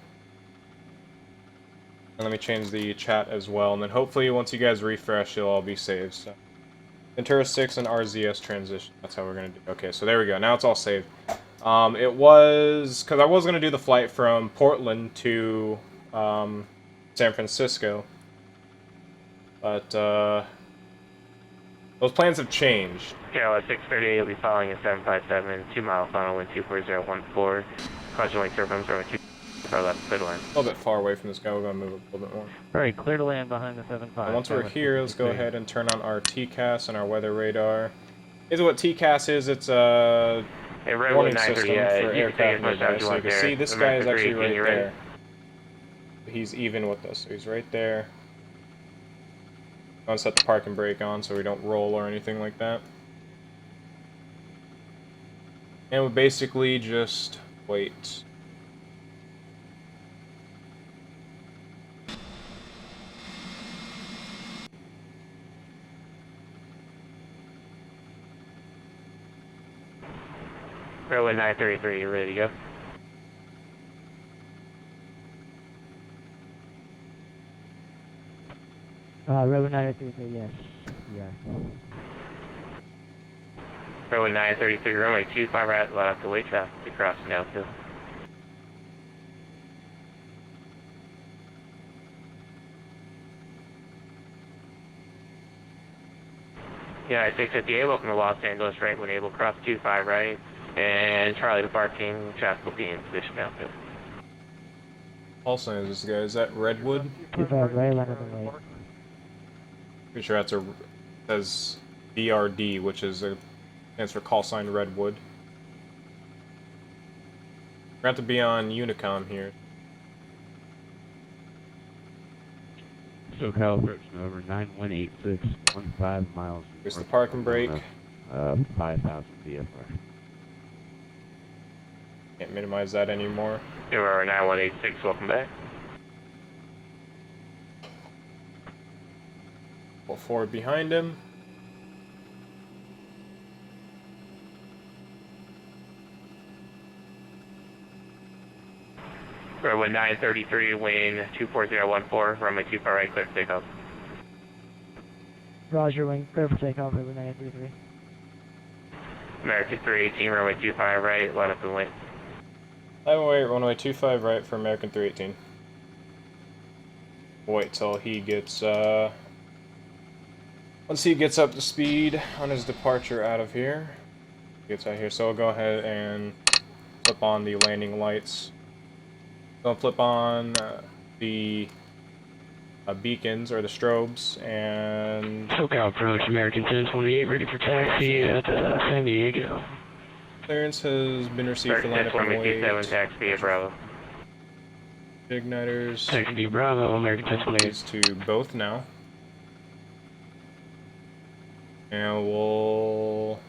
And let me change the chat as well, and then hopefully once you guys refresh, it'll all be saved. So Ventura 6 and RZS transition. That's how we're gonna do. Okay, so there we go. Now it's all saved. It was because I was gonna do the flight from Portland to San Francisco. But, those plans have changed. KLAX 638, you'll be following a 757, 2-mile final wind 24014. Caution wing turbines, runway 25 left, clear to land. A little bit far away from this guy, we're gonna move a little bit more. Alright, clear to land behind the 75. And once we're here, let's go ahead and turn on our TCAS and our weather radar. Is what TCAS is, it's a warning system for aircraft nearby. So you can see this guy is actually right there. He's even with us, so he's right there. I'm gonna set the park and brake on so we don't roll or anything like that. And we basically just wait. Runway 933, you're ready to go. Road 933, yes. Yeah. Runway 933, runway 25 right, let out the way traffic to cross now too. Yeah, 658, welcome to Los Angeles, right when able, cross 25 right, and Charlie departing, traffic will be in position now too. Call sign is this guy? Is that Redwood? 25 right, line of the way. Pretty sure that's says BRD, which stands for call sign Redwood. We're about to be on Unicom here. SoCal approach number 9186, 15 miles. Here's the parking brake. 5,000 VFR. Can't minimize that anymore. Zero 9186, welcome back. Pull forward behind him. Runway 933, wing 24014, runway 25 right, clear for takeoff. Roger, wing, clear for takeoff, road 933. American 318, runway 25 right, line up and wait. Runway 25 right for American 318. Wait till he gets, once he gets up to speed on his departure out of here. Gets out here, so I'll go ahead and flip on the landing lights. I'll flip on the beacons, or the strobes, and... SoCal approach, American 1028, ready for taxi at San Diego. Clearance has been received for American lineup and 1027, wait. taxi at Bravo. Igniters. Taxi Bravo, American 1028. These to both now. And we'll...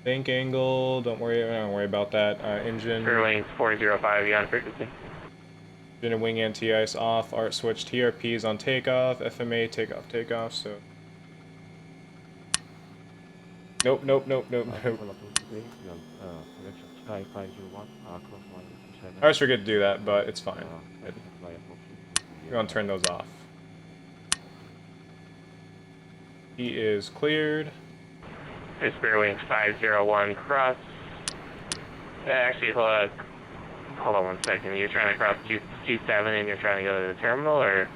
Bank angle, don't worry about that. Engine... Wing 405, beyond frequency. Engine and wing anti-ice off, art switch, TRPs on takeoff, FMA takeoff, so... Nope. I always forget to do that, but it's fine. We're gonna turn those off. He is cleared. It's Wings 501, cross. Actually, hold on 1 second. You're trying to cross 27 and you're trying to go to the terminal, or?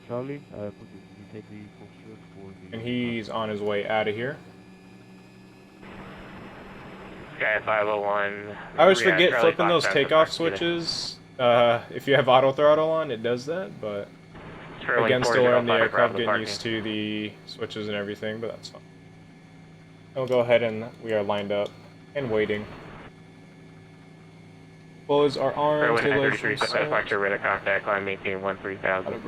Charlie, could you take the posture for the... And he's on his way out of here. Sky 501. I always Charlie forget flipping Fox those out takeoff the switches. If you have auto throttle on, it does that, but... Again, still learning the aircraft, getting used to the switches and everything, but that's fine. And we'll go ahead and we are lined up and waiting. Close our arms, Runway halo 933, set departure, radar contact, line maintain 13,000.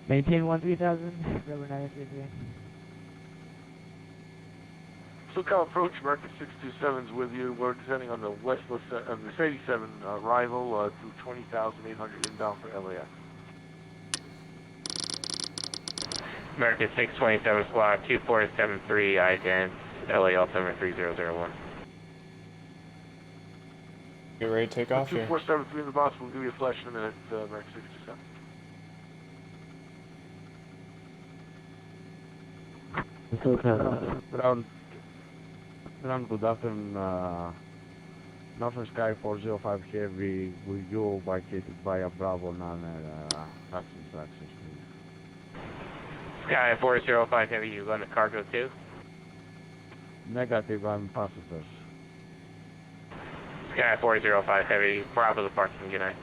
Maintain 13,000, road 933. SoCal approach, American 627 is with you. We're descending on the Mercedes 7 arrival through 20,800 inbound for LAX. American 627 squad 2473, I-10, LA altimeter 3001. Get ready to take off here. 2473 in the box, we'll give you a flash in a minute, American 627. Ground, good afternoon. Northern Sky 405 Heavy, will you vacated via Bravo 9 taxi access, please? Sky 405 Heavy, you going to cargo 2? Negative, I'm passengers. Sky 405 Heavy, Bravo the parking, good night.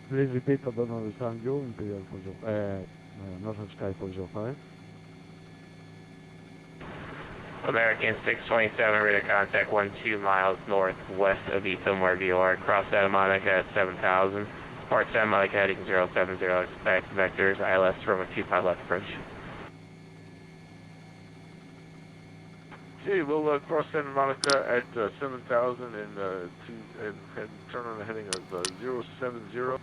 Please repeat, I don't understand you, Imperial 405, Northern Sky 405. American 627, radar contact 12 miles northwest of Etham, where you are. Cross Santa Monica at 7,000. Port Santa Monica heading 070, expect vectors, ILS from a 25 left approach. Okay, we'll cross Santa Monica at 7,000 and turn on the heading of 070,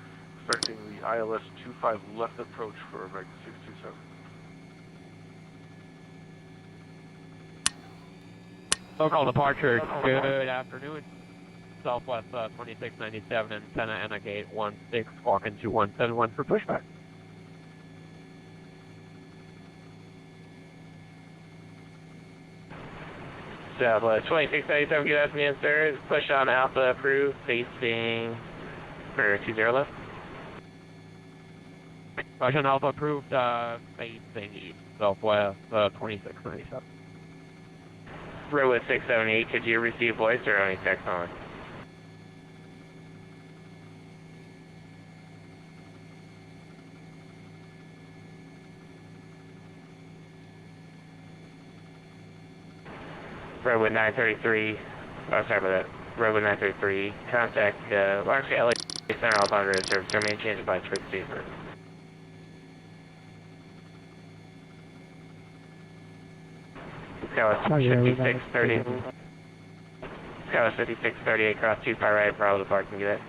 expecting the ILS 25 left approach for American 627. Local departure, good afternoon. Southwest 2697 and Antenna Gate 16, walking to 171 for pushback. Southwest 2697, good afternoon, sir. Push on Alpha approved, facing for 20 left. Push on Alpha approved, facing Southwest 2697. Redwood 678, could you receive voice or only text only? Redwood 933, oh sorry about that, Redwood 933, contact Large LA Center Alpha service, remain changed by frequency. Scala 5630, Scala 5638, cross 2 pi right, Bravo to parking, get it?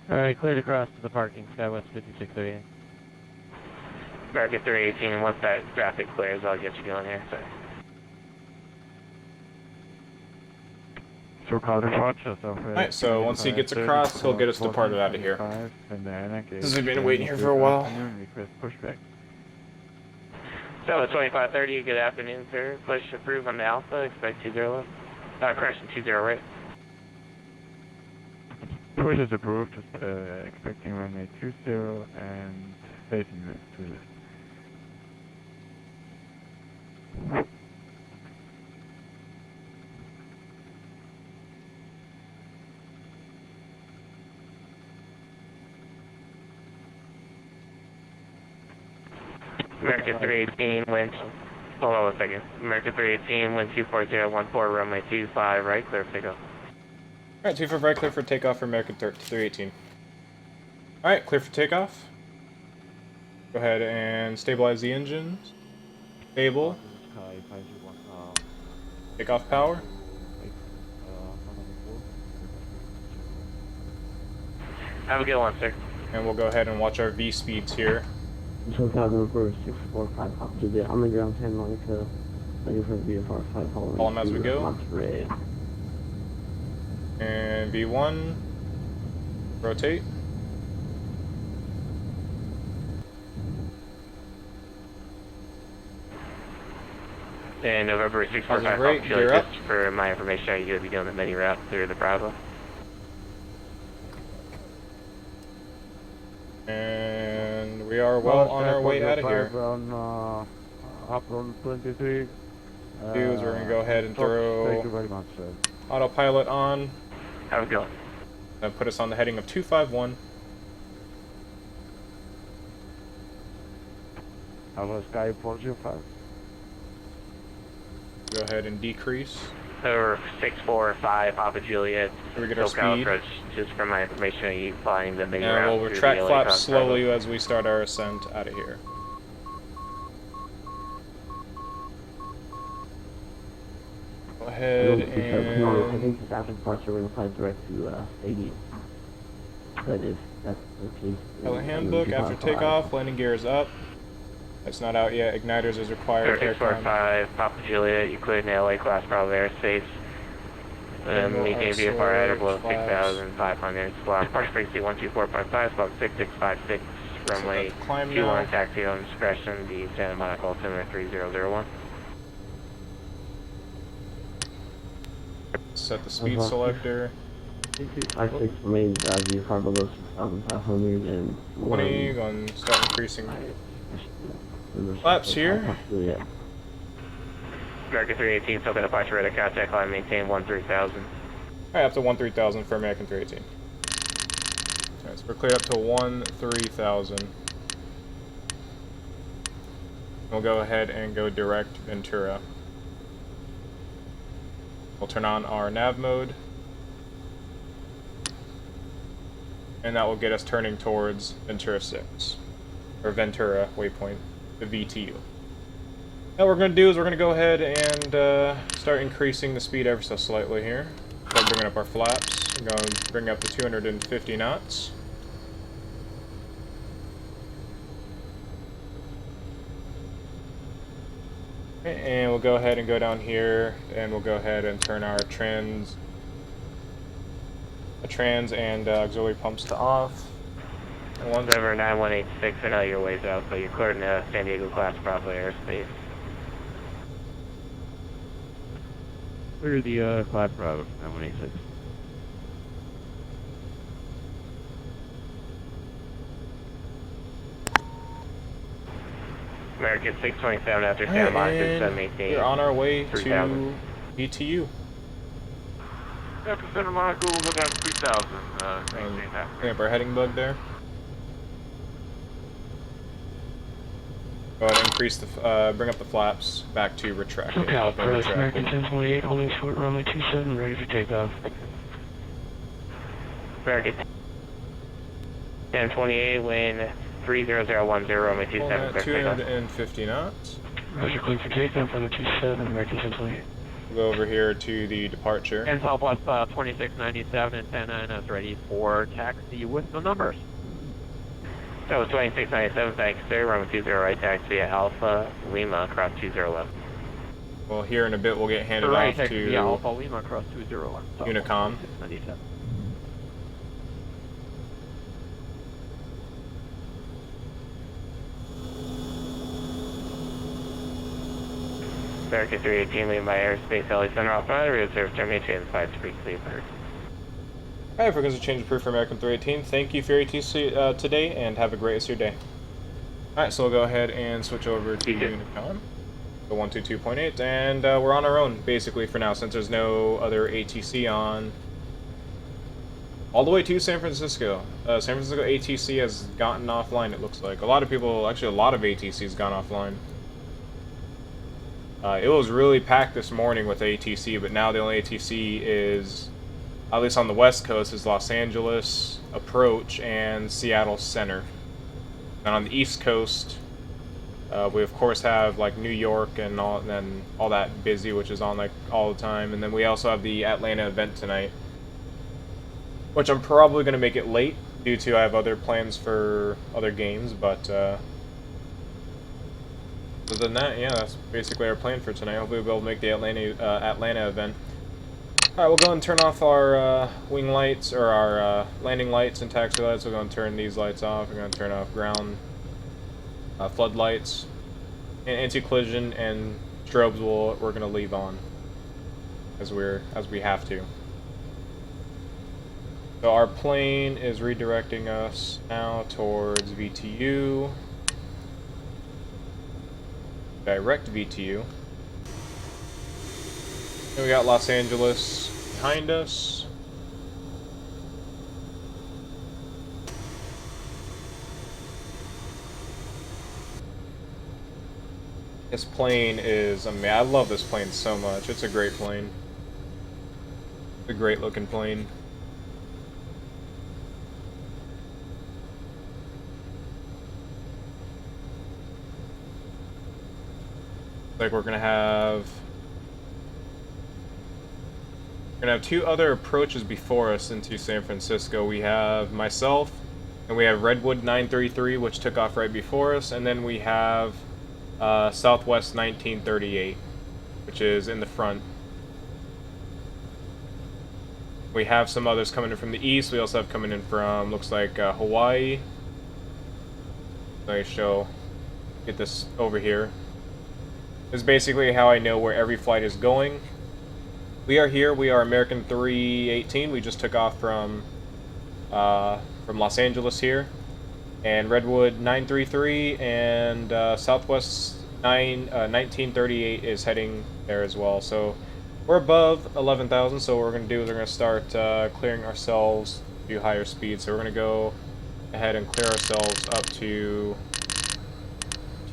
Alright, cleared across to the parking, Skywest 5638. American 318, once that traffic clears, I'll get you going here, so. Alright, so once he gets across, he'll get us departed out of here. Because we've been waiting here for a while. So, 2530, good afternoon, sir. Push approve on the Alpha, expect 20 left. Correction, 20 right. Push is approved, expecting runway 20 and facing this to this. American 318, wind, hold on a second. American 318, wind 24014, runway 25 right, clear for takeoff. Alright, 25 right, clear for takeoff for American 318. Alright, clear for takeoff. Go ahead and stabilize the engines. Stable. Takeoff power. Have a good one, sir. And we'll go ahead and watch our V speeds here. 645 up to the underground 10 Monica, ready for VFR 5 following. Follow them as we go. Red. And V1. Rotate. And November 645, Right, gear up. just for my information, are you going to be doing the mini route through the Bravo? And we are well on our way out of here. Up on 23. We're going to go ahead and throw Thank you very much, sir. autopilot on. Have a good one. And put us on the heading of 251. Hello, Sky 405. Go ahead and decrease. Over 645, Papa Juliet. So we get our SoCal speed. approach, just for my information, are you flying the mini And route we'll through retract the LA flaps Coast slowly as we start our ascent out of here. Go ahead I and... think after departure we're going to fly direct to stadium. But if that's the case... Color handbook, after takeoff, landing gear is up. It's not out yet, igniters is required. 645, Papa Juliet, you cleared in the LA class Bravo airspace. Maintain VFR at or below 6,500. Squawk, park frequency 124.5, squawk 6656, runway 21, taxi on discretion, the Santa Monica altimeter 3001. Set the speed selector. 56 remains VFR below 6,500 and... 20, going to start increasing flaps here. Yeah. American 318, SoCal departure radar contact line, maintain 13,000. Alright, up to 13,000 for American 318. Alright, so we're cleared up to 13,000. We'll go ahead and go direct Ventura. We'll turn on our nav mode. And that will get us turning towards Ventura 6. Or Ventura waypoint, the VTU. Now what we're going to do is we're going to go ahead and start increasing the speed ever so slightly here. Start bringing up our flaps. We're going to bring up to 250 knots. Okay, and we'll go ahead and go down here, and we'll go ahead and turn our trans and auxiliary pumps to off. River 9186, I know your ways out, but you're clearing the San Diego class properly airspace. Clear the class route, 9186. American 627 after Santa Monica 718. We're on our way 3000. to BTU. After Santa Monica, we'll go down to 3000. Maintain that. Bring up our heading bug there. Go ahead and increase the, bring up the flaps back to retracted. SoCal, approach American 1028, holding short runway 27, ready for takeoff. American 1028, wind 30010, runway 27, clear takeoff. 250 knots. Roger, clear for takeoff, runway 27, American 1028. We'll go over here to the departure. And Southwest 2697 and 109 is ready for taxi with the numbers. That was 2697, thanks sir, runway 20 right taxi via Alpha Lima across 2011. Well, here in a bit we'll get handed Right off taxi to via Alpha Lima across 201. Unicom. 697. American 318, leaving by airspace, LA Center off runway, reserve termination, 5 to Cleveland. Hi, frequency change approved for American 318. Thank you for your ATC today, and have a great rest of your day. Alright, so we'll go ahead and switch over to Unicom, the 122.8, and we're on our own, basically, for now, since there's no other ATC on. All the way to San Francisco. San Francisco ATC has gotten offline, it looks like. A lot of people, actually a lot of ATC has gone offline. It was really packed this morning with ATC, but now the only ATC is, at least on the West Coast, is Los Angeles Approach and Seattle Center. And on the East Coast, we of course have like New York and all that busy, which is on like all the time. And then we also have the Atlanta event tonight, which I'm probably going to make it late due to I have other plans for other games, but other than that, yeah, that's basically our plan for tonight. Hopefully we'll be able to make the Atlanta event. Alright, we'll go and turn off our wing lights, or our landing lights and taxi lights. We're going to turn these lights off. We're going to turn off ground floodlights. And anti-collision and strobes we're going to leave on, as we have to. So our plane is redirecting us now towards VTU. Direct VTU. And we got Los Angeles behind us. This plane is, I mean, I love this plane so much. It's a great plane. It's a great looking plane. Like we're gonna have two other approaches before us into San Francisco. We have myself, and we have Redwood 933, which took off right before us, and then we have Southwest 1938, which is in the front. We have some others coming in from the east. We also have coming in from, looks like, Hawaii. Let me get this over here. This is basically how I know where every flight is going. We are here. We are American 318. We just took off from Los Angeles here, and Redwood 933 and Southwest 1938 is heading there as well. So we're above 11,000. So what we're going to do is we're going to start clearing ourselves to higher speed. So we're going to go ahead and clear ourselves up to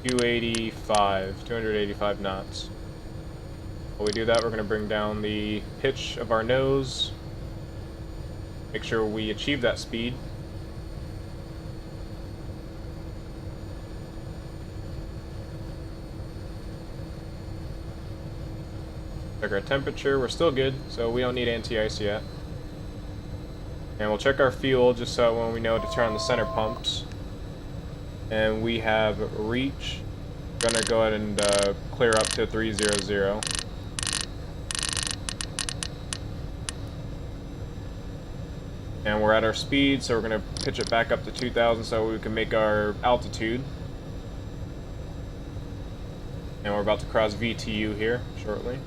285 knots. While we do that, we're going to bring down the pitch of our nose, make sure we achieve that speed. Check our temperature. We're still good, so we don't need anti-ice yet. And we'll check our fuel just so when we know to turn on the center pumps. And we have reach. Gonna go ahead and clear up to 300. And we're at our speed, so we're gonna pitch it back up to 2,000 so we can make our altitude. And we're about to cross VTU here shortly.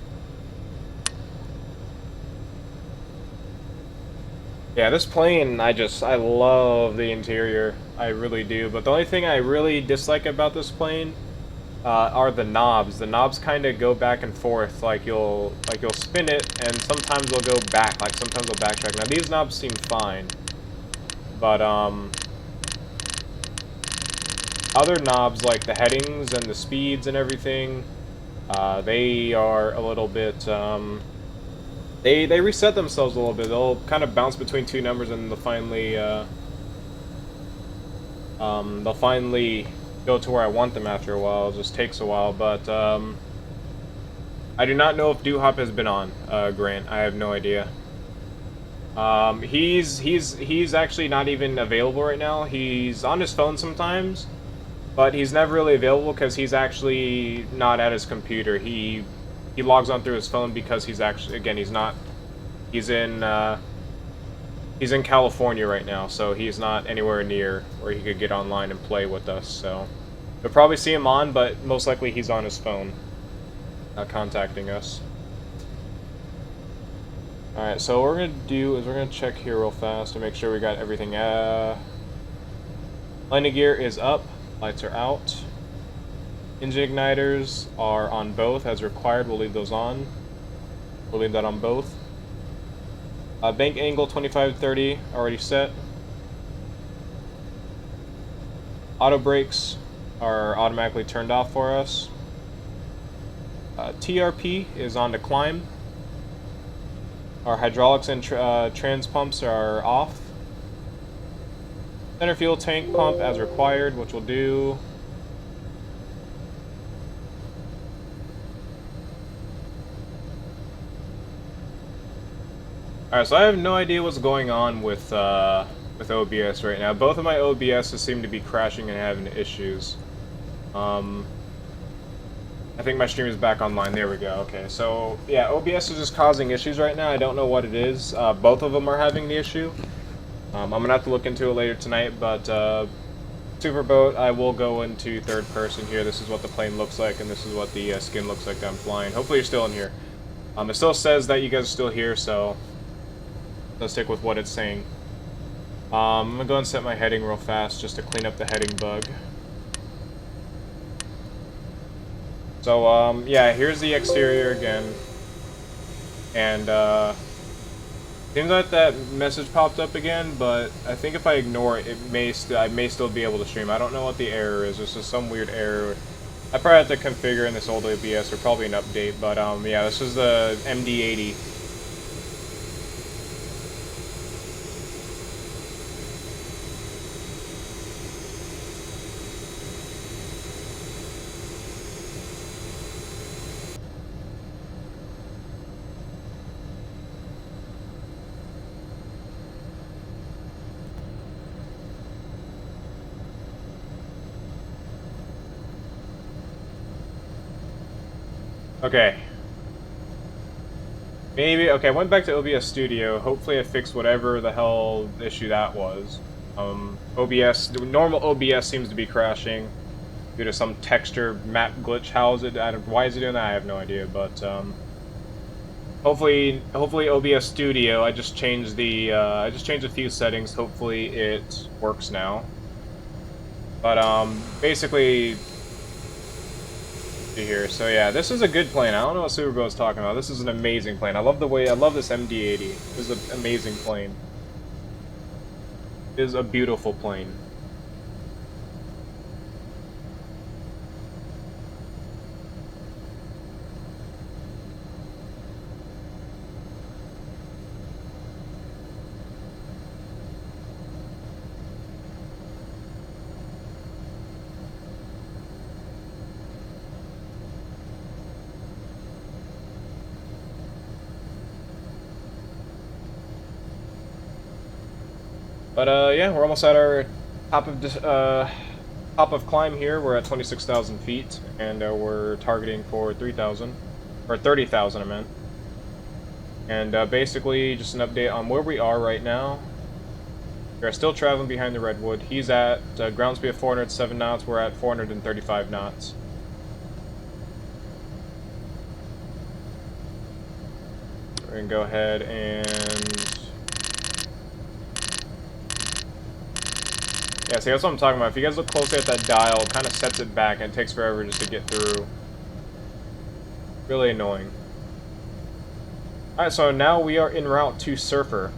Yeah, this plane, I love the interior. I really do. But the only thing I really dislike about this plane are the knobs. The knobs kind of go back and forth. Like you'll spin it, and sometimes they'll go back. Like sometimes they'll backtrack. Now these knobs seem fine, but other knobs like the headings and the speeds and everything, they are a little bit. They reset themselves a little bit. They'll kind of bounce between two numbers, and they'll finally go to where I want them after a while. It just takes a while, but I do not know if Doo-Hop has been on, Grant. I have no idea. He's actually not even available right now. He's on his phone sometimes, but he's never really available because he's actually not at his computer. He logs on through his phone because he's actually, again, he's in California right now, so he's not anywhere near where he could get online and play with us. So you'll probably see him on, but most likely he's on his phone, contacting us. Alright, so what we're going to do is we're going to check here real fast to make sure we got everything. Landing gear is up, lights are out. Engine igniters are on both as required. We'll leave those on. We'll leave that on both. Bank angle 25-30 already set. Auto brakes are automatically turned off for us. TRP is on to climb. Our hydraulics and trans pumps are off. Center fuel tank pump as required, which we'll do. Alright, so I have no idea what's going on with OBS right now. Both of my OBSs seem to be crashing and having issues. I think my stream is back online. There we go. Okay, so yeah, OBS is just causing issues right now. I don't know what it is. Both of them are having the issue. I'm gonna have to look into it later tonight, but Superboat, I will go into third person here. This is what the plane looks like, and this is what the skin looks like that I'm flying. Hopefully you're still in here. It still says that you guys are still here, so let's stick with what it's saying. I'm gonna go and set my heading real fast just to clean up the heading bug. So yeah, here's the exterior again, and seems like that message popped up again, but I think if I ignore it, I may still be able to stream. I don't know what the error is. This is some weird error. I probably have to configure in this old OBS or probably an update, but yeah, this is the MD80. Okay. Maybe, okay, I went back to OBS Studio. Hopefully I fixed whatever the hell issue that was. OBS, the normal OBS seems to be crashing due to some texture map glitch. How is it? Why is it doing that? I have no idea, but hopefully OBS Studio, I just changed a few settings. Hopefully it works now. But basically here. So yeah, this is a good plane. I don't know what Superboat's talking about. This is an amazing plane. I love this MD80. This is an amazing plane. It is a beautiful plane. But yeah, we're almost at our top of climb here. We're at 26,000 feet, and we're targeting for 3,000 or 30,000, I meant. And basically, just an update on where we are right now. We are still traveling behind the Redwood. He's at ground speed of 407 knots. We're at 435 knots. We're gonna go ahead and yeah, see, that's what I'm talking about. If you guys look closely at that dial, it kind of sets it back, and it takes forever just to get through. Really annoying. Alright, so now we are en route to Surfer.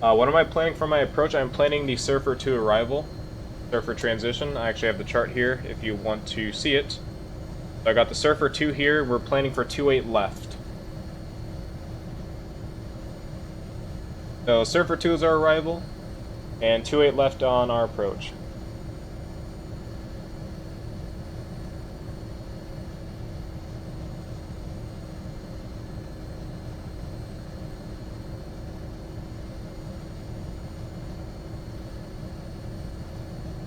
What am I planning for my approach? I'm planning the Surfer to arrival. Surfer transition. I actually have the chart here if you want to see it. So I got the Surfer 2 here. We're planning for 2-8 left. So Surfer 2 is our arrival, and 2-8 left on our approach.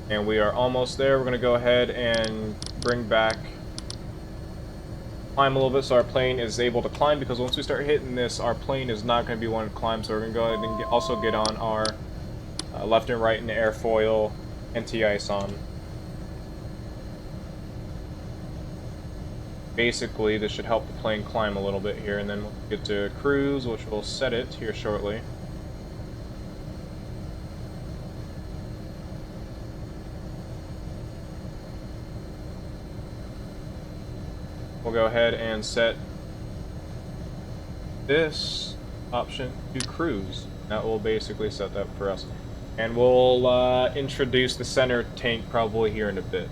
And we are almost there. We're going to go ahead and bring back, climb a little bit so our plane is able to climb, because once we start hitting this, our plane is not going to be one to climb. So we're going to go ahead and also get on our left and right and airfoil anti-ice on. Basically, this should help the plane climb a little bit here, and then we'll get to cruise, which will set it here shortly. We'll go ahead and set this option to cruise. That will basically set that for us. And we'll introduce the center tank probably here in a bit.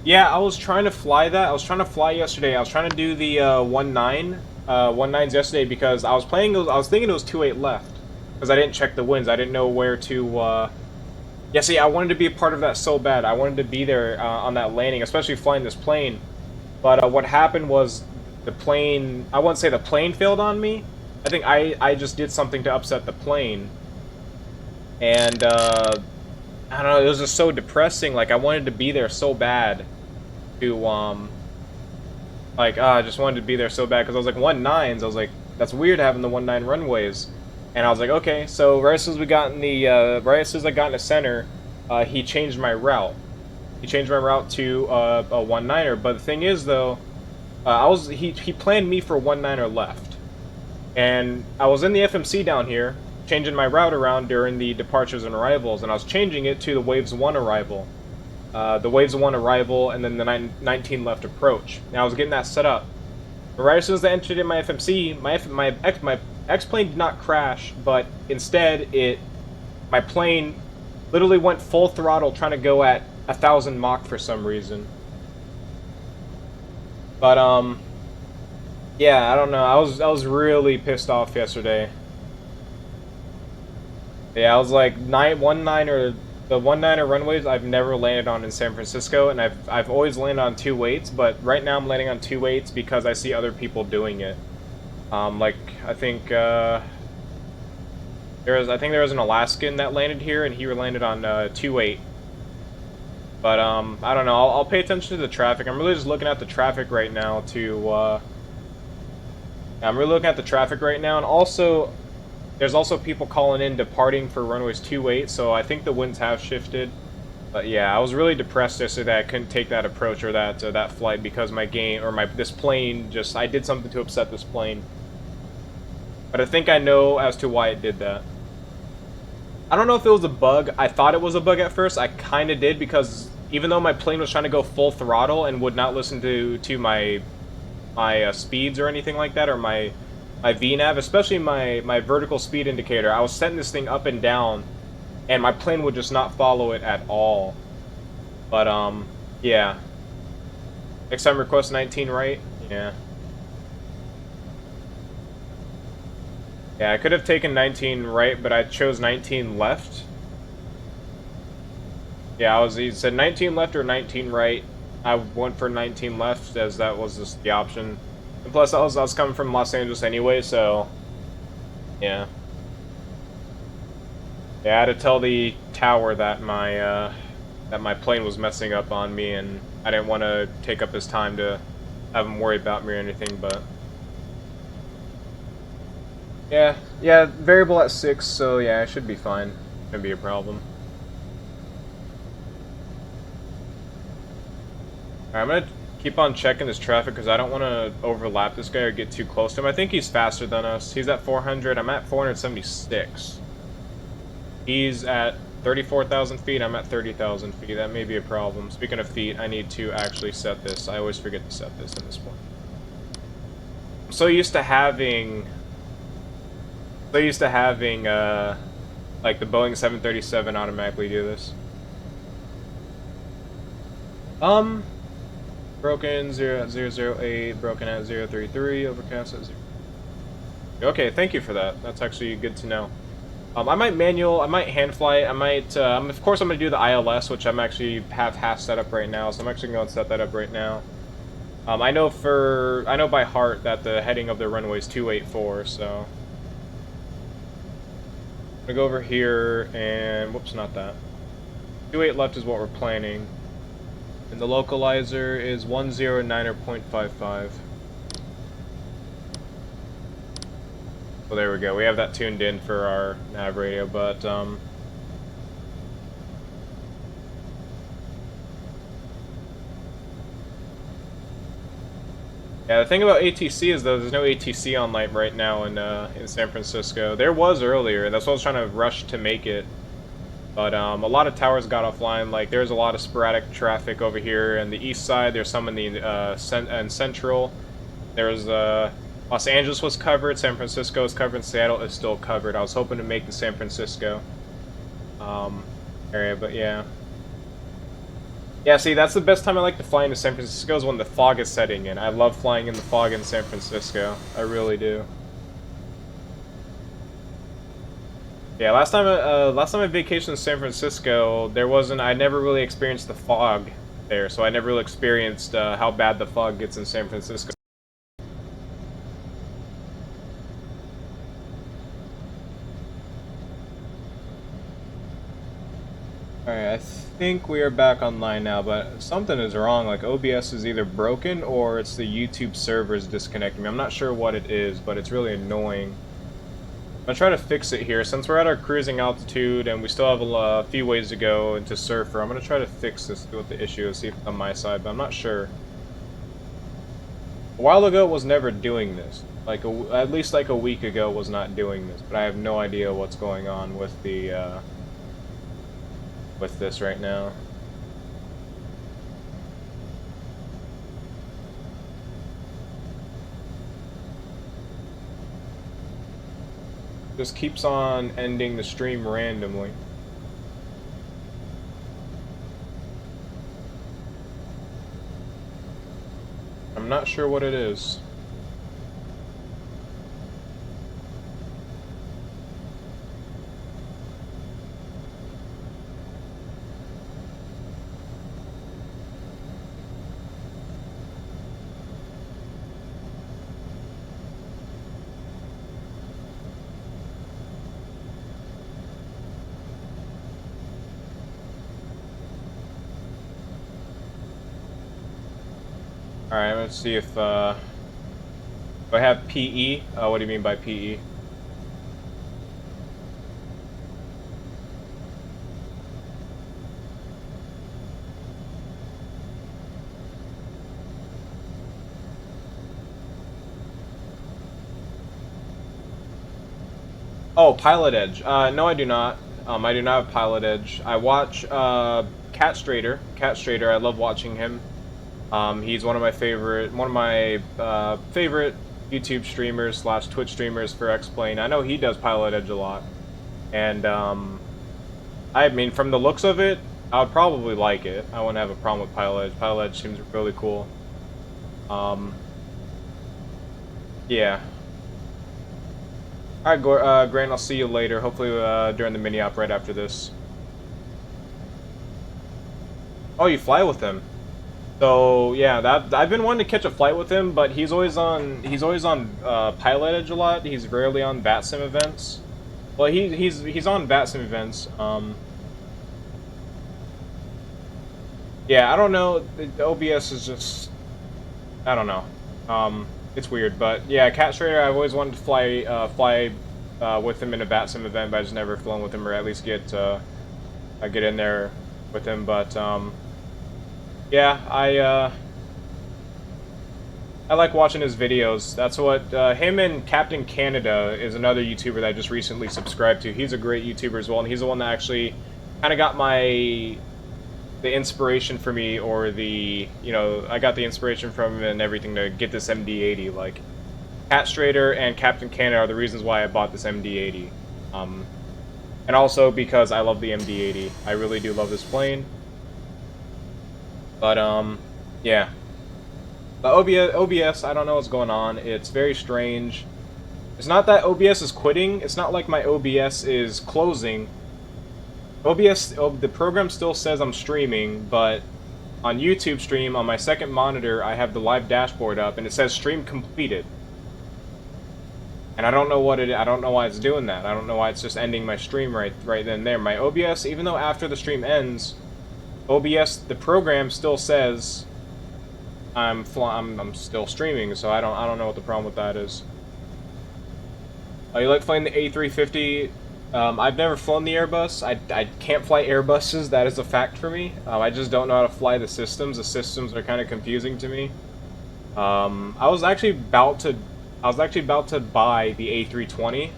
Yeah, I was trying to fly that. I was trying to fly yesterday. I was trying to do the 1-9s yesterday because I was thinking it was 2-8 left because I didn't check the winds. I didn't know where to. Yeah, see, I wanted to be a part of that so bad. I wanted to be there on that landing, especially flying this plane. But what happened was the plane, I wouldn't say the plane failed on me. I think I just did something to upset the plane. And, I don't know, it was just so depressing. Like, I wanted to be there so bad to, I just wanted to be there so bad. Because I was like, 1-9s, I was like, that's weird having the 1-9 runways. And I was like, okay, so right as soon as we got in the, right as soon as I got in the center, he changed my route. He changed my route to a 1-9er. But the thing is, though, he planned me for 1-9er left, and I was in the FMC down here, changing my route around during the departures and arrivals, and I was changing it to the Waves 1 arrival, the Waves 1 arrival, and then the 19 left approach. Now I was getting that set up. But right as soon as I entered in my FMC, my X-plane did not crash, but instead my plane literally went full throttle trying to go at 1,000 Mach for some reason. But yeah, I don't know. I was really pissed off yesterday. Yeah, I was like the 1-9er runways I've never landed on in San Francisco, and I've always landed on 2-8s, but right now I'm landing on 2-8s because I see other people doing it. Like I think there was an Alaskan that landed here, and he landed on 2-8. But I don't know. I'll pay attention to the traffic. I'm really just looking at the traffic right now I'm really looking at the traffic right now, and also there's also people calling in departing for runways 2-8, so I think the winds have shifted. But yeah, I was really depressed yesterday that I couldn't take that approach or that flight because this plane I did something to upset this plane. But I think I know as to why it did that. I don't know if it was a bug. I thought it was a bug at first. I kind of did, because even though my plane was trying to go full throttle and would not listen to my speeds or anything like that, or my VNAV, especially my vertical speed indicator, I was setting this thing up and down, and my plane would just not follow it at all. But yeah. Next time request 19 right? Yeah. Yeah, I could have taken 19 right, but I chose 19 left. Yeah, he said 19 left or 19 right. I went for 19 left as that was just the option. And plus, I was coming from Los Angeles anyway, so yeah. Yeah, I had to tell the tower that my plane was messing up on me, and I didn't want to take up his time to have him worry about me or anything, but yeah, variable at 6, so yeah, it should be fine. Shouldn't be a problem. Alright, I'm gonna keep on checking this traffic because I don't want to overlap this guy or get too close to him. I think he's faster than us. He's at 400. I'm at 476. He's at 34,000 feet. I'm at 30,000 feet. That may be a problem. Speaking of feet, I need to actually set this. I always forget to set this in this point. I'm so used to having... like the Boeing 737 automatically do this. Broken 008, broken at 033, overcast at 0. Okay, thank you for that. That's actually good to know. I might hand fly it. I might, of course I'm going to do the ILS, which I'm actually have half set up right now, so I'm actually going to set that up right now. I know by heart that the heading of the runway is 284, so. I'm going to go over here and, whoops, not that. 28 left is what we're planning. And the localizer is 109.55. Well, there we go. We have that tuned in for our nav radio, but yeah, the thing about ATC is though there's no ATC online right now in San Francisco. There was earlier. That's why I was trying to rush to make it. But a lot of towers got offline. Like there's a lot of sporadic traffic over here on the east side. There's some in the central. There's Los Angeles was covered. San Francisco is covered. And Seattle is still covered. I was hoping to make the San Francisco area, but yeah. Yeah, see, that's the best time I like to fly into San Francisco is when the fog is setting in. I love flying in the fog in San Francisco. I really do. Yeah, last time I vacationed in San Francisco, I never really experienced the fog there, so I never really experienced how bad the fog gets in San Francisco. Alright, I think we are back online now, but something is wrong. Like, OBS is either broken or it's the YouTube servers disconnecting me. I'm not sure what it is, but it's really annoying. I'm gonna try to fix it here. Since we're at our cruising altitude and we still have a few ways to go into Surfer, I'm gonna try to fix this, see what the issue is, see if it's on my side, but I'm not sure. A while ago it was never doing this. Like, at least like a week ago it was not doing this, but I have no idea what's going on with the, with this right now. Just keeps on ending the stream randomly. I'm not sure what it is. Alright, let's see if, do I have PE? What do you mean by PE? Oh, Pilot Edge. No, I do not. I do not have Pilot Edge. I watch, Cat Strader. Cat Strader, I love watching him. He's one of my favorite YouTube streamers / Twitch streamers for X-Plane. I know he does Pilot Edge a lot. And, I mean, from the looks of it, I would probably like it. I wouldn't have a problem with Pilot Edge. Pilot Edge seems really cool. Yeah. Alright, Grant, I'll see you later. Hopefully, during the mini-op right after this. Oh, you fly with him? So yeah, that I've been wanting to catch a flight with him, but he's always on Pilot Edge a lot. He's rarely on Vatsim events. Well, he's on Vatsim events. Yeah, I don't know. The OBS is just, I don't know. It's weird, but yeah, Cat Trader. I've always wanted to fly with him in a Vatsim event, but I just never flown with him, or at least get in there with him. But yeah, I like watching his videos. That's what him and Captain Canada is another YouTuber that I just recently subscribed to. He's a great YouTuber as well, and he's the one that actually kind of got the inspiration for me, or I got the inspiration from him and everything to get this MD80. Like, Cat Strader and Captain Canada are the reasons why I bought this MD80. And also because I love the MD80. I really do love this plane. But, yeah. The OBS, I don't know what's going on. It's very strange. It's not that OBS is quitting. It's not like my OBS is closing. The program still says I'm streaming, but on YouTube stream, on my second monitor, I have the live dashboard up, and it says stream completed. And I don't know I don't know why it's doing that. I don't know why it's just ending my stream right then and there. My OBS, even though after the stream ends, OBS, the program still says I'm still streaming, so I don't know what the problem with that is. You like flying the A350? I've never flown the Airbus. I can't fly Airbuses. That is a fact for me. I just don't know how to fly the systems. The systems are kind of confusing to me. I was actually about to buy the A320.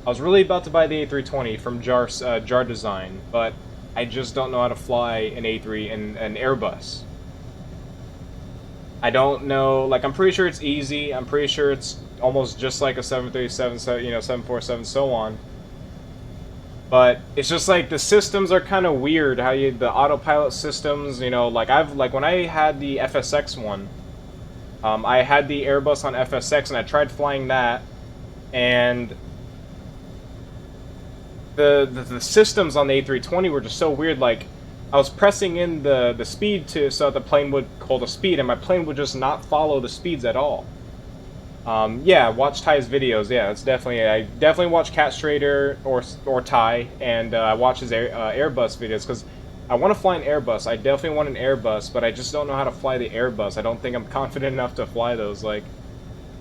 I was really about to buy the A320 from Jar Design, but I just don't know how to fly an an Airbus. I don't know, like, I'm pretty sure it's easy. I'm pretty sure it's almost just like a 737, 747, so on. But it's just like the systems are kind of weird. The autopilot systems, like when I had the FSX one, I had the Airbus on FSX and I tried flying that, and the systems on the A320 were just so weird. Like, I was pressing in the speed so that the plane would hold a speed, and my plane would just not follow the speeds at all. Yeah, watch Ty's videos. Yeah, I definitely watch Cat Strader or Ty, and I watch his Airbus videos, because I want to fly an Airbus. I definitely want an Airbus, but I just don't know how to fly the Airbus. I don't think I'm confident enough to fly those. Like,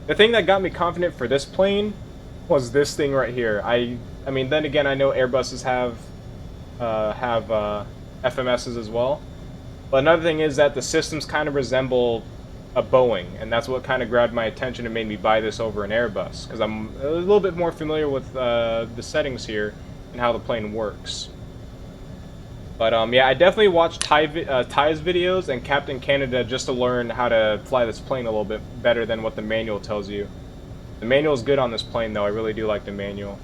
the thing that got me confident for this plane was this thing right here. I mean, then again, I know Airbuses have FMSs as well. But another thing is that the systems kind of resemble a Boeing, and that's what kind of grabbed my attention and made me buy this over an Airbus, because I'm a little bit more familiar with the settings here and how the plane works. But yeah, I definitely watched Ty's videos and Captain Canada just to learn how to fly this plane a little bit better than what the manual tells you. The manual is good on this plane, though. I really do like the manual.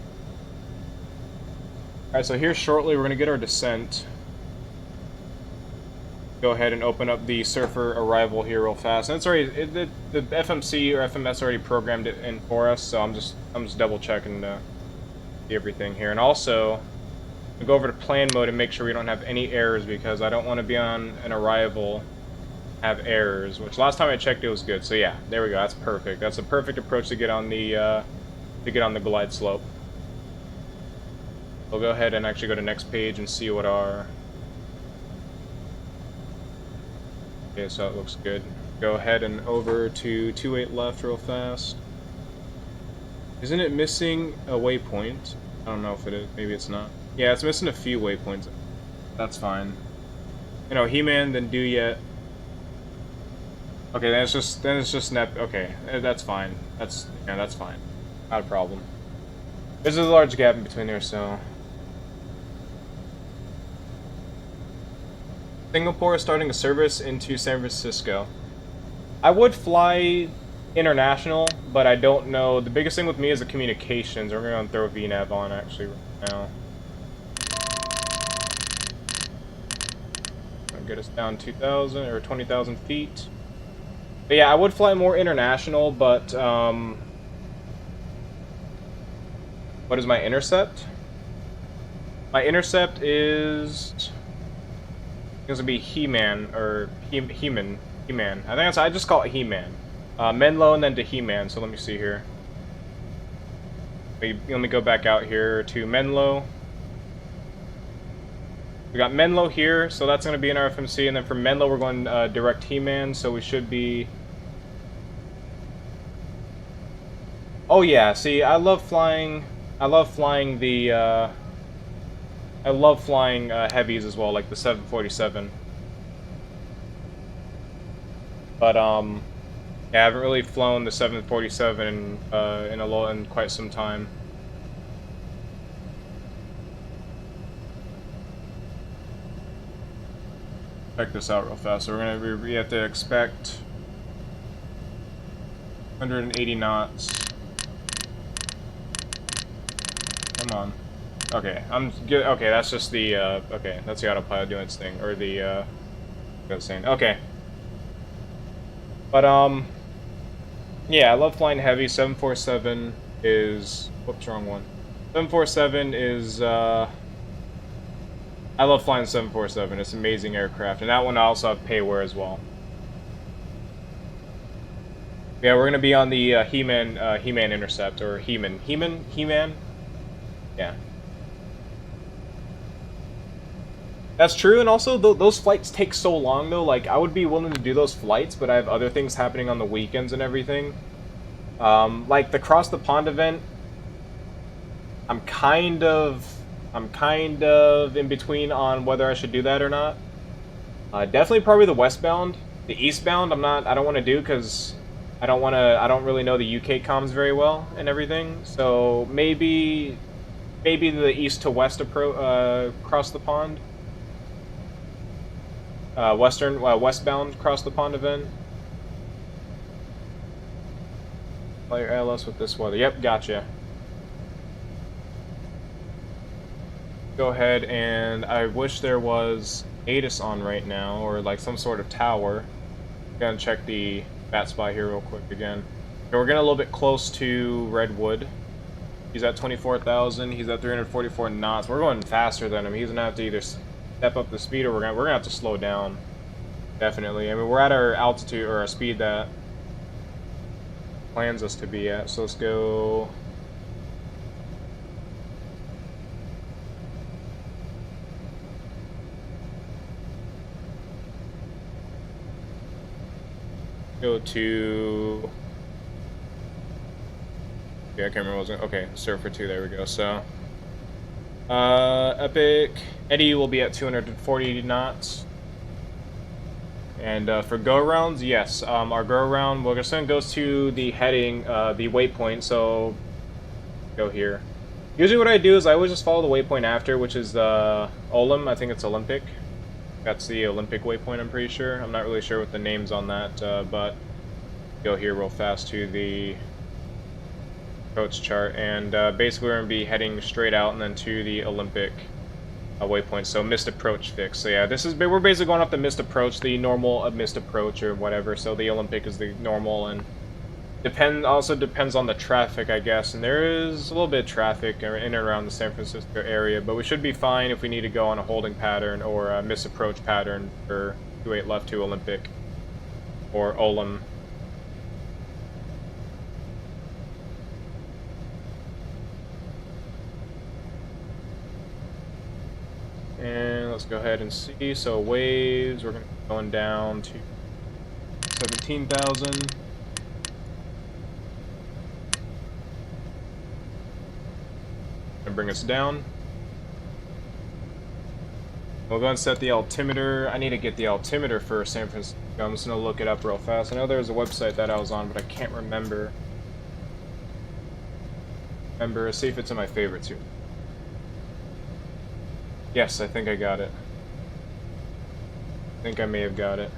Alright, so here shortly we're going to get our descent. Go ahead and open up the Surfer arrival here real fast. And it's already, the FMC or FMS already programmed it in for us, so I'm just double checking everything here. And also, I'll go over to plan mode and make sure we don't have any errors, because I don't want to be on an arrival have errors, which last time I checked it was good. So yeah, there we go. That's perfect. That's a perfect approach to get on the glide slope. We'll go ahead and actually go to next page and see what our... Okay, so it looks good. Go ahead and over to 28 left real fast. Isn't it missing a waypoint? I don't know if it is. Maybe it's not. Yeah, it's missing a few waypoints. That's fine. He-Man, then do yet. Okay, then it's just okay, that's fine. That's fine. Not a problem. There's a large gap in between there, so. Singapore is starting a service into San Francisco. I would fly international, but I don't know. The biggest thing with me is the communications. We're going to throw VNAV on actually right now. I'll get us down 2,000 or 20,000 feet. But yeah, I would fly more international, but what is my intercept? My intercept is gonna be He-Man or He-Man. He-Man. I think that's. I just call it He-Man. Menlo and then to He-Man. So let me see here. Let me go back out here to Menlo. We got Menlo here, so that's going to be in our FMC, and then from Menlo we're going direct He-Man, so we should be... Oh yeah, see, I love flying the, I love flying heavies as well, like the 747. But, yeah, I haven't really flown the 747 in quite some time. Check this out real fast. So we have to expect 180 knots. Come on. Okay, I'm good. Okay, that's just the okay, that's the autopilot doing its thing, or the thing. Okay. But yeah, I love flying heavy. 747 is, whoops, wrong one. 747 is I love flying 747. It's an amazing aircraft, and that one I also have payware as well. Yeah, we're gonna be on the He-Man intercept, or He-Man. Yeah, that's true. And also, those flights take so long, though. Like, I would be willing to do those flights, but I have other things happening on the weekends and everything. Like the Cross the Pond event. I'm kind of in between on whether I should do that or not. Definitely probably the westbound. The eastbound I don't want to do because I don't really know the UK comms very well and everything. So maybe the east to west approach, cross the pond. Westbound cross the pond event. Play your LS with this weather. Yep, gotcha. Go ahead, and I wish there was ATIS on right now, or like some sort of tower. Gonna check the bat spy here real quick again. So we're getting a little bit close to Redwood. He's at 24,000. He's at 344 knots. We're going faster than him. He's gonna have to either step up the speed, or we're gonna have to slow down. Definitely. I mean, we're at our altitude or our speed that plans us to be at. So let's go. Go to... Yeah, I can't remember what was it. Okay, Surfer 2, there we go. So, Epic Eddie will be at 240 knots. And for go-arounds, yes, our go-around, we're just going to go to the heading, the waypoint, so go here. Usually what I do is I always just follow the waypoint after, which is Olim, I think it's Olympic. That's the Olympic waypoint, I'm pretty sure. I'm not really sure what the name's on that, but go here real fast to the approach chart, and basically we're going to be heading straight out and then to the Olympic waypoint, so missed approach fix. So yeah, we're basically going up the missed approach, the normal missed approach or whatever, so the Olympic is the normal, and also depends on the traffic, I guess, and there is a little bit of traffic in and around the San Francisco area, but we should be fine if we need to go on a holding pattern or a misapproach pattern for 28 left to Olympic or Olim. And let's go ahead and see. So waves, we're going down to 17,000. And bring us down. We'll go and set the altimeter. I need to get the altimeter for San Francisco. I'm just going to look it up real fast. I know there's a website that I was on, but I can't remember. See if it's in my favorites here. Yes, I think I got it. I think I may have got it.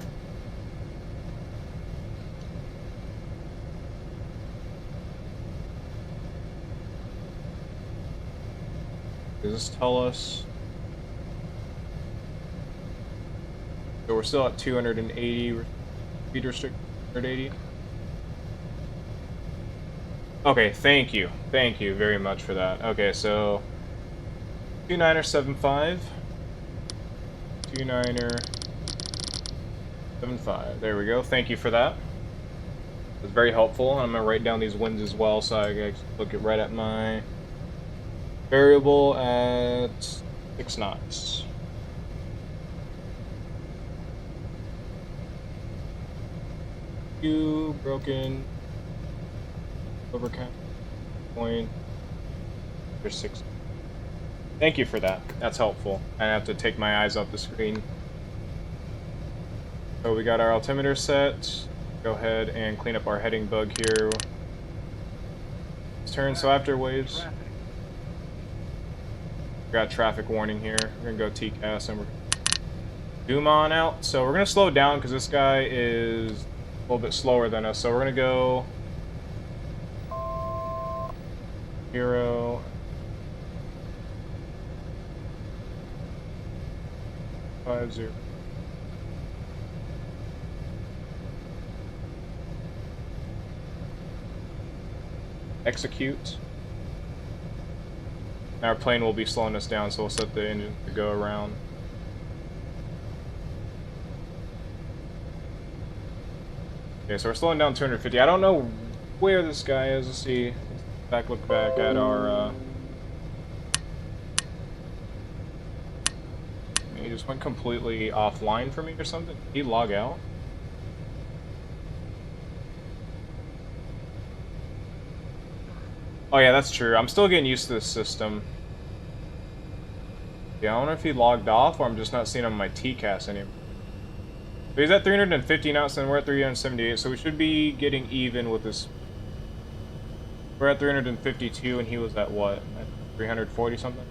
Does this tell us? So we're still at 280 speed restrict 180. Okay, thank you. Thank you very much for that. Okay, so 29er 75. 29er 7.5. There we go. Thank you for that. It's very helpful. I'm gonna write down these winds as well, so I can look right at my variable at 6 knots. Broken. Overcast. Point. There's 6. Thank you for that. That's helpful. I have to take my eyes off the screen. So we got our altimeter set. Go ahead and clean up our heading bug here. Let's turn so after waves. We got traffic warning here. We're gonna go TCAS and we're zoom on out. So we're gonna slow down because this guy is a little bit slower than us. So we're gonna go 0. Five, 0. Execute. Now our plane will be slowing us down, so we'll set the engine to go around. Okay, so we're slowing down 250. I don't know where this guy is. Let's see. Look back at our. He just went completely offline for me or something. Did he log out? Oh yeah, that's true. I'm still getting used to this system. Yeah, I wonder if he logged off or I'm just not seeing him on my TCAS anymore. But he's at 350 knots and we're at 378, so we should be getting even with this. We're at 352 and he was at what? At 340 something?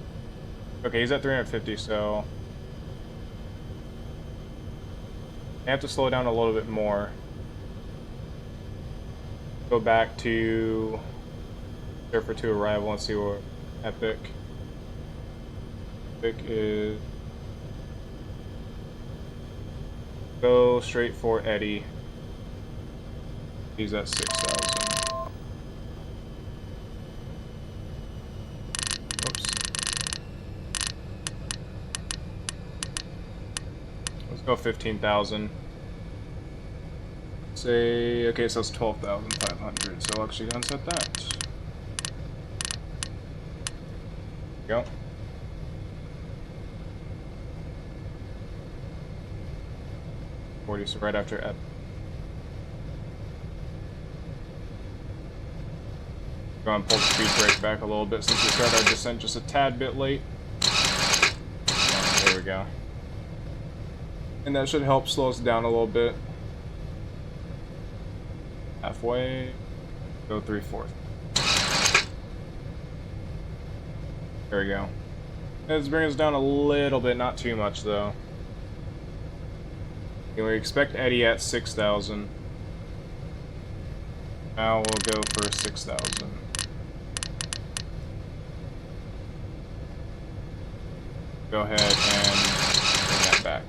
Okay, he's at 350, so I have to slow down a little bit more. Go back to Surfer 2 arrival and see what Epic is. Go straight for Eddie. He's at 6,000. Oops. Let's go 15,000. Say, okay, so it's 12,500. So I'll actually unset that. Go. So right after Ep. Go and pull the speed brake back a little bit since we started our descent just a tad bit late. There we go. And that should help slow us down a little bit. Halfway. Go 3/4. There we go. Let's bring us down a little bit, not too much though. Okay, we expect Eddie at 6,000. Now we'll go for 6,000. Go ahead and bring that back.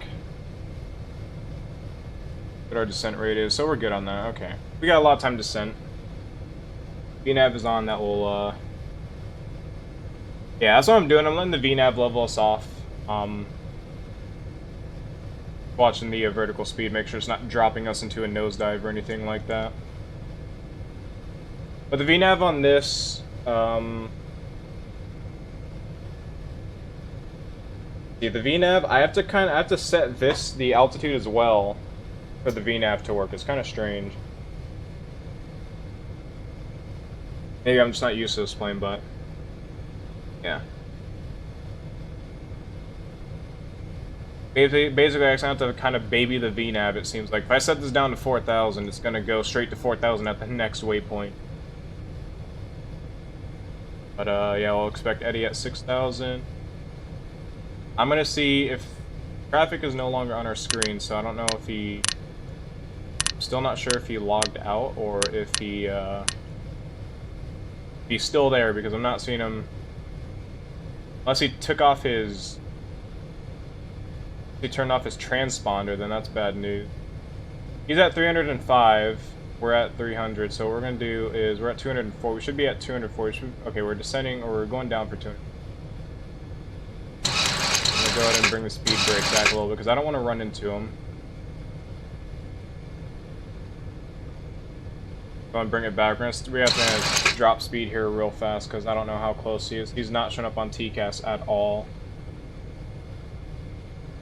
What our descent rate is, so we're good on that. Okay, we got a lot of time to descent. VNAV is on. That will. Yeah, that's what I'm doing. I'm letting the VNAV level us off. Watching the vertical speed, make sure it's not dropping us into a nosedive or anything like that. But the VNAV on this, see the VNAV, I have to set the altitude as well for the VNAV to work. It's kind of strange. Maybe I'm just not used to this plane, but yeah. Basically, I have to kind of baby the VNAV, it seems like. If I set this down to 4,000, it's going to go straight to 4,000 at the next waypoint. But, yeah, we'll expect Eddie at 6,000. I'm going to see if traffic is no longer on our screen, so I don't know if he... I'm still not sure if he logged out or if he's still there, because I'm not seeing him... Unless he took off his... He turned off his transponder, then that's bad news. He's at 305. We're at 300. So what we're gonna do is we're at 204. We should be at 204. Okay, we're descending, or we're going down for 200. I'm gonna go ahead and bring the speed brake back a little bit because I don't want to run into him. Go and bring it back. We have to drop speed here real fast because I don't know how close he is. He's not showing up on TCAS at all.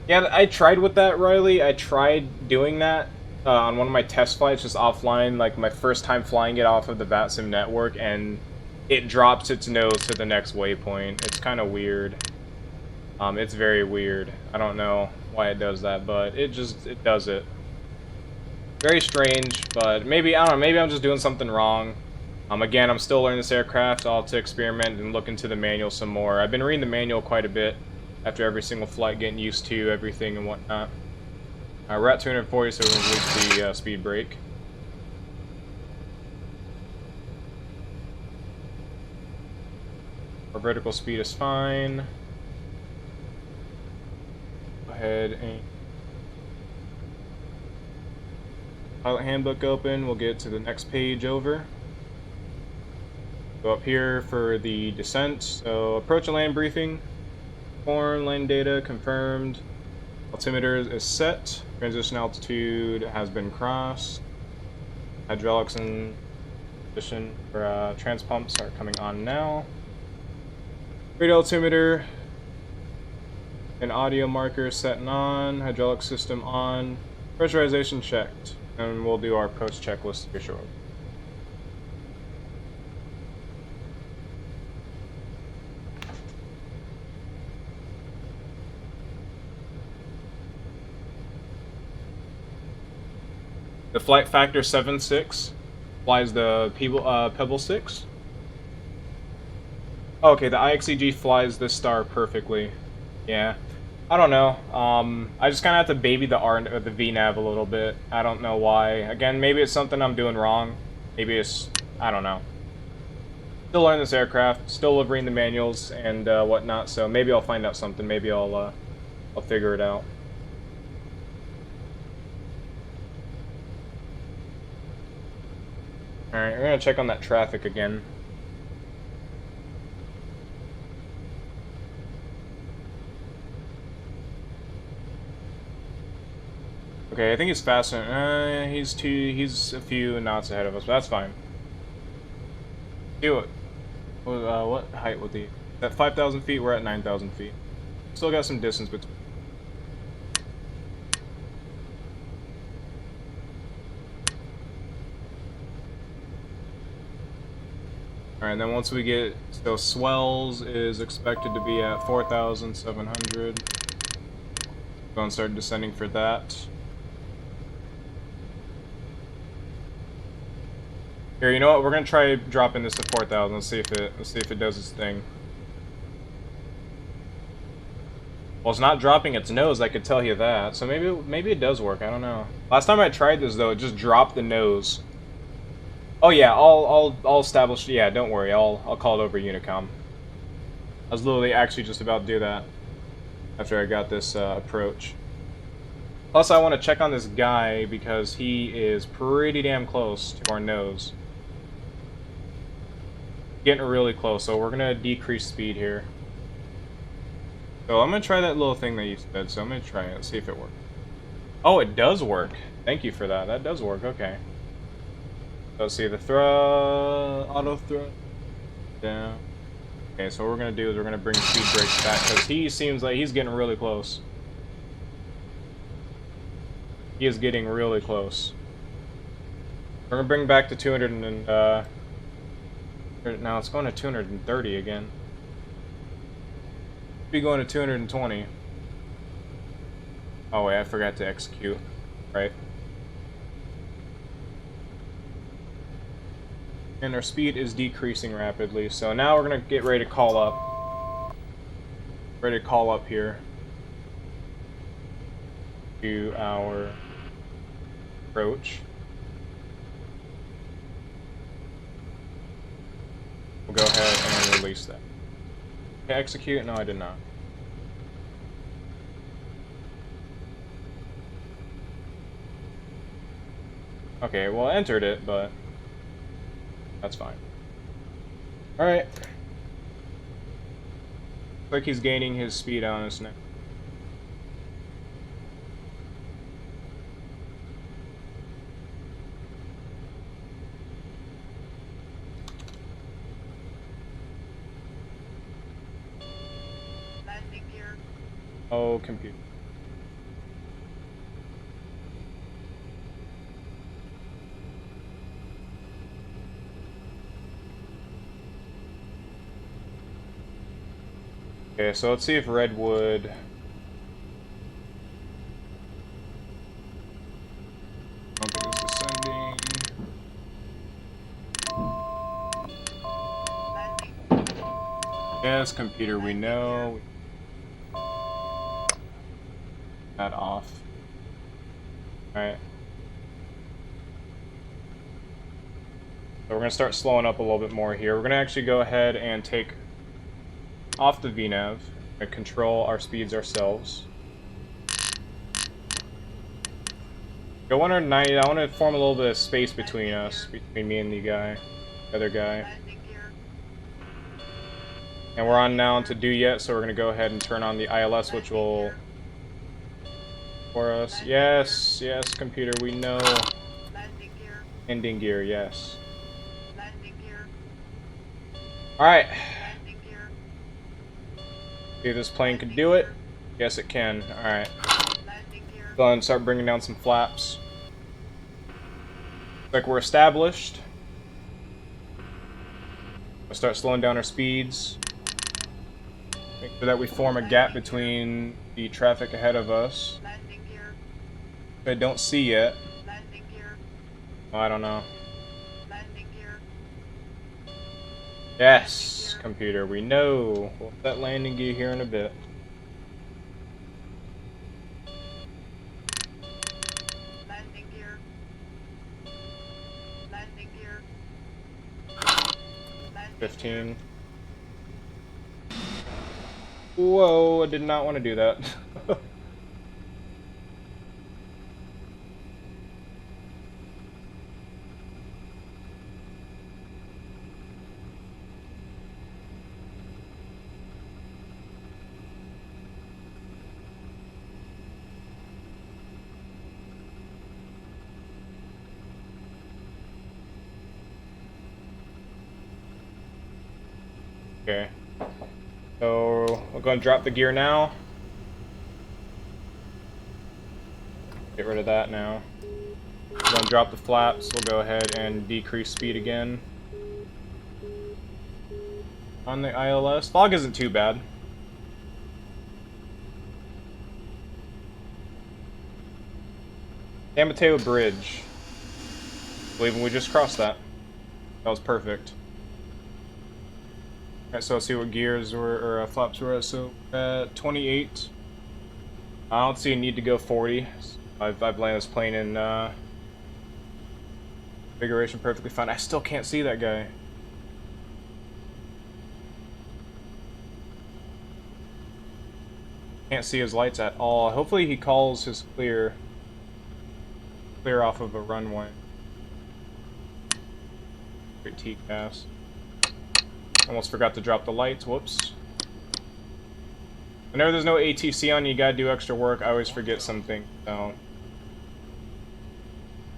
Yeah, I tried with that, Riley. I tried doing that on one of my test flights, just offline, like my first time flying it off of the Vatsim network, and it drops its nose to the next waypoint. It's kind of weird. It's very weird. I don't know why it does that, but it does it. Very strange, but maybe, I don't know, maybe I'm just doing something wrong. Again, I'm still learning this aircraft. I'll have to experiment and look into the manual some more. I've been reading the manual quite a bit after every single flight, getting used to everything and whatnot. We're at 240, so we'll release the speed brake. Our vertical speed is fine. Go ahead and pilot handbook open. We'll get to the next page over. Go up here for the descent. So approach and land briefing. Form, land data confirmed. Altimeter is set. Transition altitude has been crossed. Hydraulics in position for transpumps are coming on now. Radar altimeter and audio marker setting on. Hydraulic system on. Pressurization checked. And we'll do our approach checklist here shortly. The flight factor 7.6 flies the Pebble 6. Oh, okay, the IXEG flies this star perfectly. Yeah. I don't know. I just kind of have to baby the VNAV a little bit. I don't know why. Again, maybe it's something I'm doing wrong. Maybe it's, I don't know. Still learning this aircraft, still reading the manuals and whatnot. So maybe I'll find out something. Maybe I'll figure it out. All right, we're gonna check on that traffic again. Okay, I think he's faster. He's a few knots ahead of us, but that's fine. Do it. What height would he? At 5,000 feet, we're at 9,000 feet. Still got some distance between. Alright, then once we get, so swells is expected to be at 4,700. Go and start descending for that. Here, you know what? We're gonna try dropping this to 4,000. Let's see if it does its thing. Well, it's not dropping its nose. I could tell you that. So maybe it does work. I don't know. Last time I tried this though, it just dropped the nose. Oh yeah, I'll establish. Yeah, don't worry. I'll call it over Unicom. I was literally actually just about to do that after I got this approach. Plus, I want to check on this guy because he is pretty damn close to our nose. Getting really close, so we're gonna decrease speed here. So I'm gonna try that little thing that you said. So I'm gonna try it, see if it works. Oh, it does work. Thank you for that. That does work. Okay. Let's see the auto thrust down. Okay, so what we're gonna do is we're gonna bring speed brakes back because he seems like he's getting really close. He is getting really close. We're gonna bring back to 200 and now it's going to 230 again. Be going to 220. Oh wait, I forgot to execute. Right. And our speed is decreasing rapidly, so now we're gonna get ready to call up. Ready to call up here to our approach. We'll go ahead and release that. Okay, execute? No, I did not. Okay, well, I entered it, but that's fine. Alright. Looks like he's gaining his speed on us now. Oh, computer. Okay, so let's see if Redwood... I don't think it's ascending. Yes, computer, we know. That off. Alright. So we're going to start slowing up a little bit more here. We're going to actually go ahead and take off the VNAV and control our speeds ourselves. Go 190. I want to form a little bit of space between us, between me and the other guy. And we're on now to do yet, so we're going to go ahead and turn on the ILS, which will for us. Yes, yes, computer, we know. Ending gear, yes. Alright. See if this plane can do it. Yes, it can. Alright. Go ahead and start bringing down some flaps. Looks like we're established. We'll start slowing down our speeds. Make sure that we form a gap between the traffic ahead of us. I don't see yet. Oh, I don't know. Yes, computer, we know. We'll set landing gear here in a bit. Landing gear. Landing gear. 15. Whoa, I did not want to do that. Okay. So, we're going to drop the gear now. Get rid of that now. We're going to drop the flaps. We'll go ahead and decrease speed again. On the ILS. Fog isn't too bad. San Mateo Bridge. Believing we just crossed that. That was perfect. Alright, so let's see what gears or flaps we're at. So at 28. I don't see a need to go 40. I've landed this plane in configuration perfectly fine. I still can't see that guy. Can't see his lights at all. Hopefully he calls his clear off of a runway. Great T-cast. Almost forgot to drop the lights. Whoops. Whenever there's no ATC on, you gotta do extra work. I always forget something. So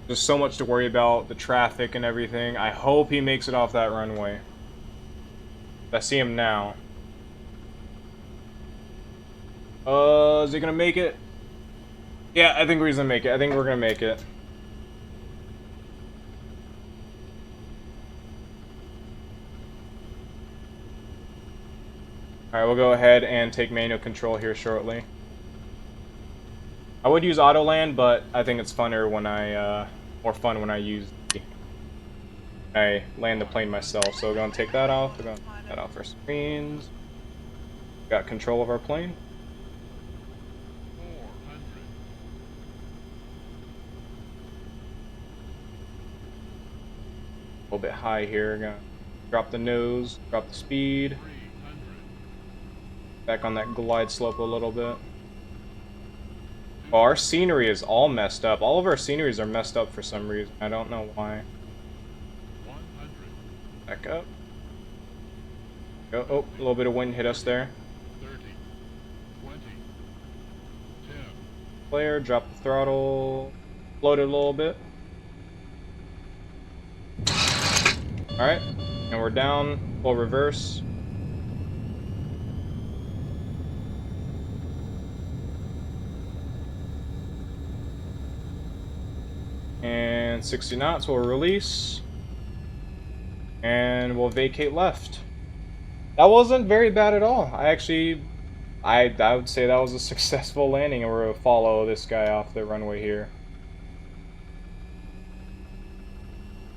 there's so much to worry about, the traffic and everything. I hope he makes it off that runway. I see him now. Is he gonna make it? Yeah, I think we're gonna make it. I think we're gonna make it. Alright, we'll go ahead and take manual control here shortly. I would use auto land, but I think it's funner when more fun when I land the plane myself. So we're gonna take that off. We're gonna take that off our screens. Got control of our plane. A little bit high here. Gonna drop the nose, drop the speed. Back on that glide slope a little bit. Oh, our scenery is all messed up. All of our sceneries are messed up for some reason. I don't know why. Back up. Go. Oh, a little bit of wind hit us there. Flare, drop the throttle. Float it a little bit. Alright, and we're down. Full reverse. And 60 knots will release. And we'll vacate left. That wasn't very bad at all. I would say that was a successful landing, and we're going to follow this guy off the runway here.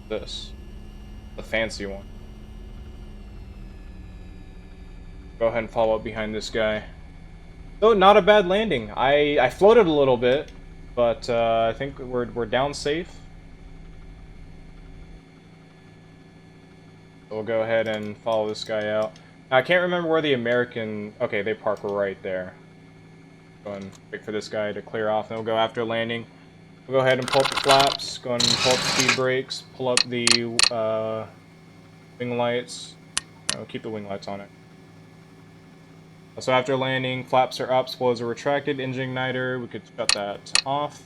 This. The fancy one. Go ahead and follow up behind this guy. So, not a bad landing. I floated a little bit, but I think we're down safe. So we'll go ahead and follow this guy out. Now, I can't remember where the American... Okay, they park right there. Go ahead and wait for this guy to clear off, and we'll go after landing. We'll go ahead and pull up the flaps, go ahead and pull up the speed brakes, pull up the wing lights. We'll keep the wing lights on it. So after landing, flaps are up, spoilers are retracted, engine igniter, we could shut that off.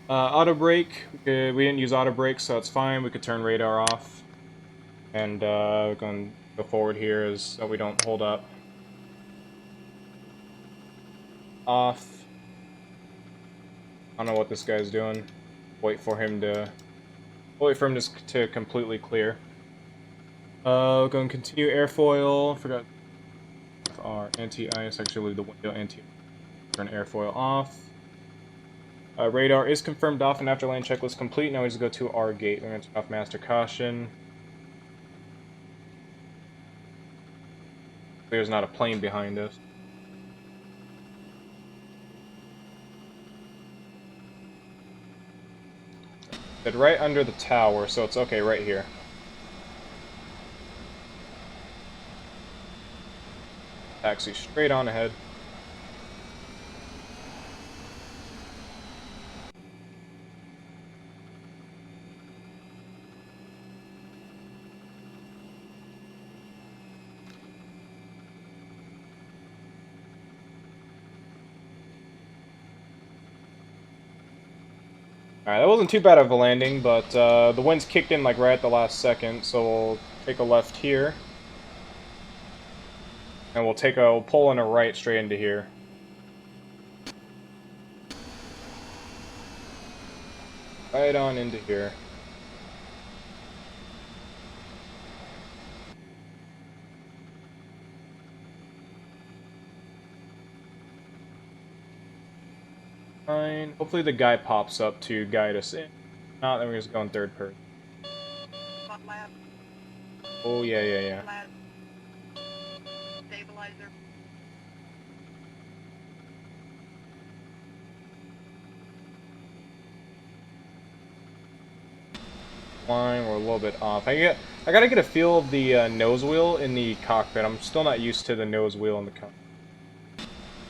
Auto brake, we didn't use auto brake, so it's fine. We could turn radar off. And we're going to go forward here so we don't hold up. Off. I don't know what this guy's doing. Wait for him to completely clear. We're going to continue airfoil. Forgot our anti-ice. Actually, leave the window anti. Turn airfoil off. Radar is confirmed off, and after land checklist complete. Now we just go to our gate. We're going to turn off master caution. There's not a plane behind us. It's right under the tower, so it's okay right here. Taxi straight on ahead. Alright, that wasn't too bad of a landing, but the winds kicked in like right at the last second, so we'll take a left here. And we'll pull in a right straight into here. Right on into here. Fine. Hopefully the guy pops up to guide us in. If not, then we're just going third person. Oh, yeah. Stabilizer. Line, we're a little bit off. I gotta get a feel of the nose wheel in the cockpit. I'm still not used to the nose wheel in the cockpit.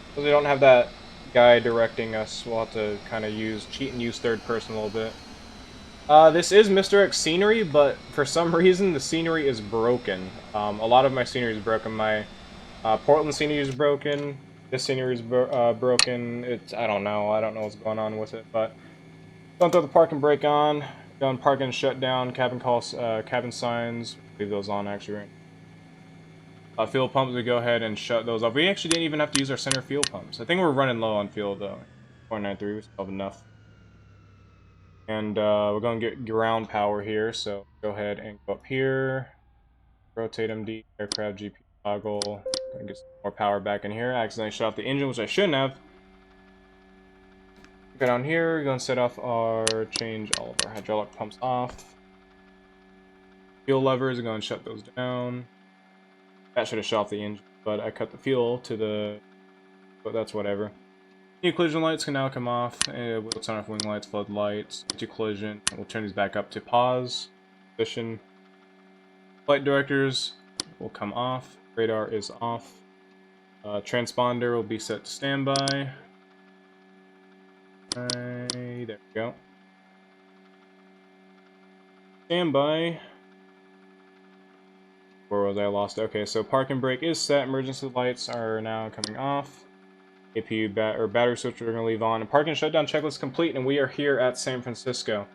Because we don't have that guy directing us, we'll have to kind of cheat and use third person a little bit. This is Mr. X scenery, but for some reason the scenery is broken. A lot of my scenery is broken. My Portland scenery is broken. This scenery is broken. I don't know what's going on with it, but don't throw the parking brake on. Go and park and shut down. Cabin calls, cabin signs. Leave those on actually. Fuel pumps, we go ahead and shut those off. We actually didn't even have to use our center fuel pumps. I think we're running low on fuel though. 0.93, we still have enough. And we're going to get ground power here, so go ahead and go up here. Rotate MD, aircraft GP toggle. Gonna get some more power back in here. I accidentally shut off the engine, which I shouldn't have. Go down here, we're going to set off change all of our hydraulic pumps off. Fuel levers, we're going to shut those down. That should have shut off the engine, but I cut the fuel to but that's whatever. New collision lights can now come off. We'll turn off wing lights, flood lights, anti-collision. We'll turn these back up to pause position. Flight directors will come off. Radar is off. Transponder will be set to standby. There we go. Standby. Where was I lost? Okay, so parking brake is set. Emergency lights are now coming off. APU battery switch we're going to leave on. And parking shutdown checklist complete, and we are here at San Francisco.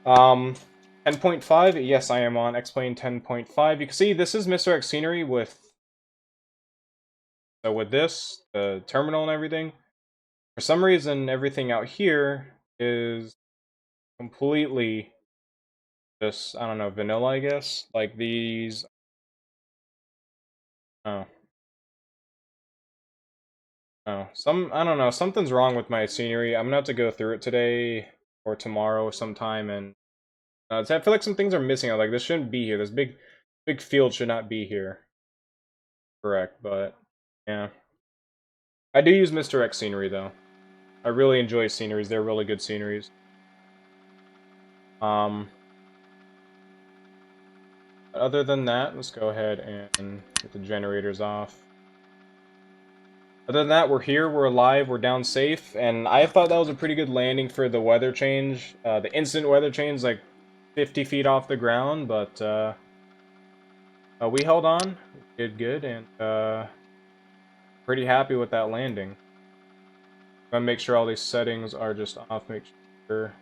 10.5, yes, I am on X-Plane 10.5. You can see this is Mr. X scenery with this, the terminal and everything. For some reason, everything out here is completely just, I don't know, vanilla, I guess. Like these. Oh. Oh. I don't know, something's wrong with my scenery. I'm gonna have to go through it today or tomorrow sometime, and I feel like some things are missing. Like, this shouldn't be here. This big field should not be here. Correct, but yeah. I do use Mr. X scenery, though. I really enjoy sceneries. They're really good sceneries. Other than that, let's go ahead and get the generators off. Other than that, we're here, we're alive, we're down safe, and I thought that was a pretty good landing for the weather change. The instant weather change, like 50 feet off the ground, but we held on, did good, and pretty happy with that landing. I'm gonna make sure all these settings are just off, make sure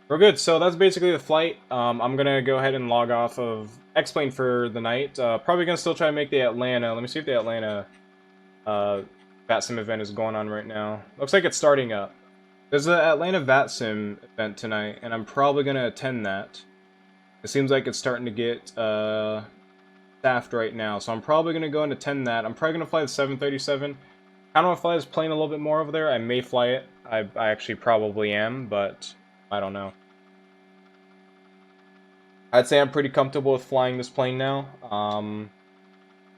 we're good. So that's basically the flight. I'm gonna go ahead and log off of X-Plane for the night. Probably gonna still try to make the Atlanta. Let me see if the Atlanta Vatsim event is going on right now. Looks like it's starting up. There's an Atlanta Vatsim event tonight, and I'm probably gonna attend that. It seems like it's starting to get staffed right now, so I'm probably gonna go and attend that. I'm probably gonna fly the 737. I don't want to fly this plane a little bit more over there. I may fly it. I actually probably am, but I don't know. I'd say I'm pretty comfortable with flying this plane now.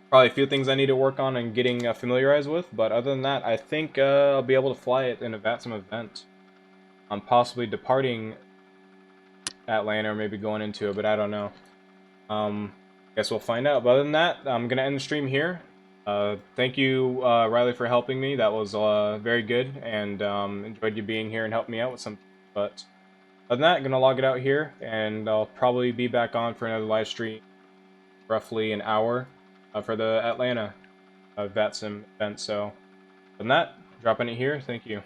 Probably a few things I need to work on and getting familiarized with, but other than that, I think I'll be able to fly it in a Vatsim event. I'm possibly departing Atlanta or maybe going into it, but I don't know. Guess we'll find out. But other than that, I'm going to end the stream here. Thank you, Riley, for helping me. That was very good, and enjoyed you being here and helping me out with something. But other than that, I'm going to log it out here, and I'll probably be back on for another live stream, roughly an hour, for the Atlanta Vatsim event. So other than that, dropping it here. Thank you.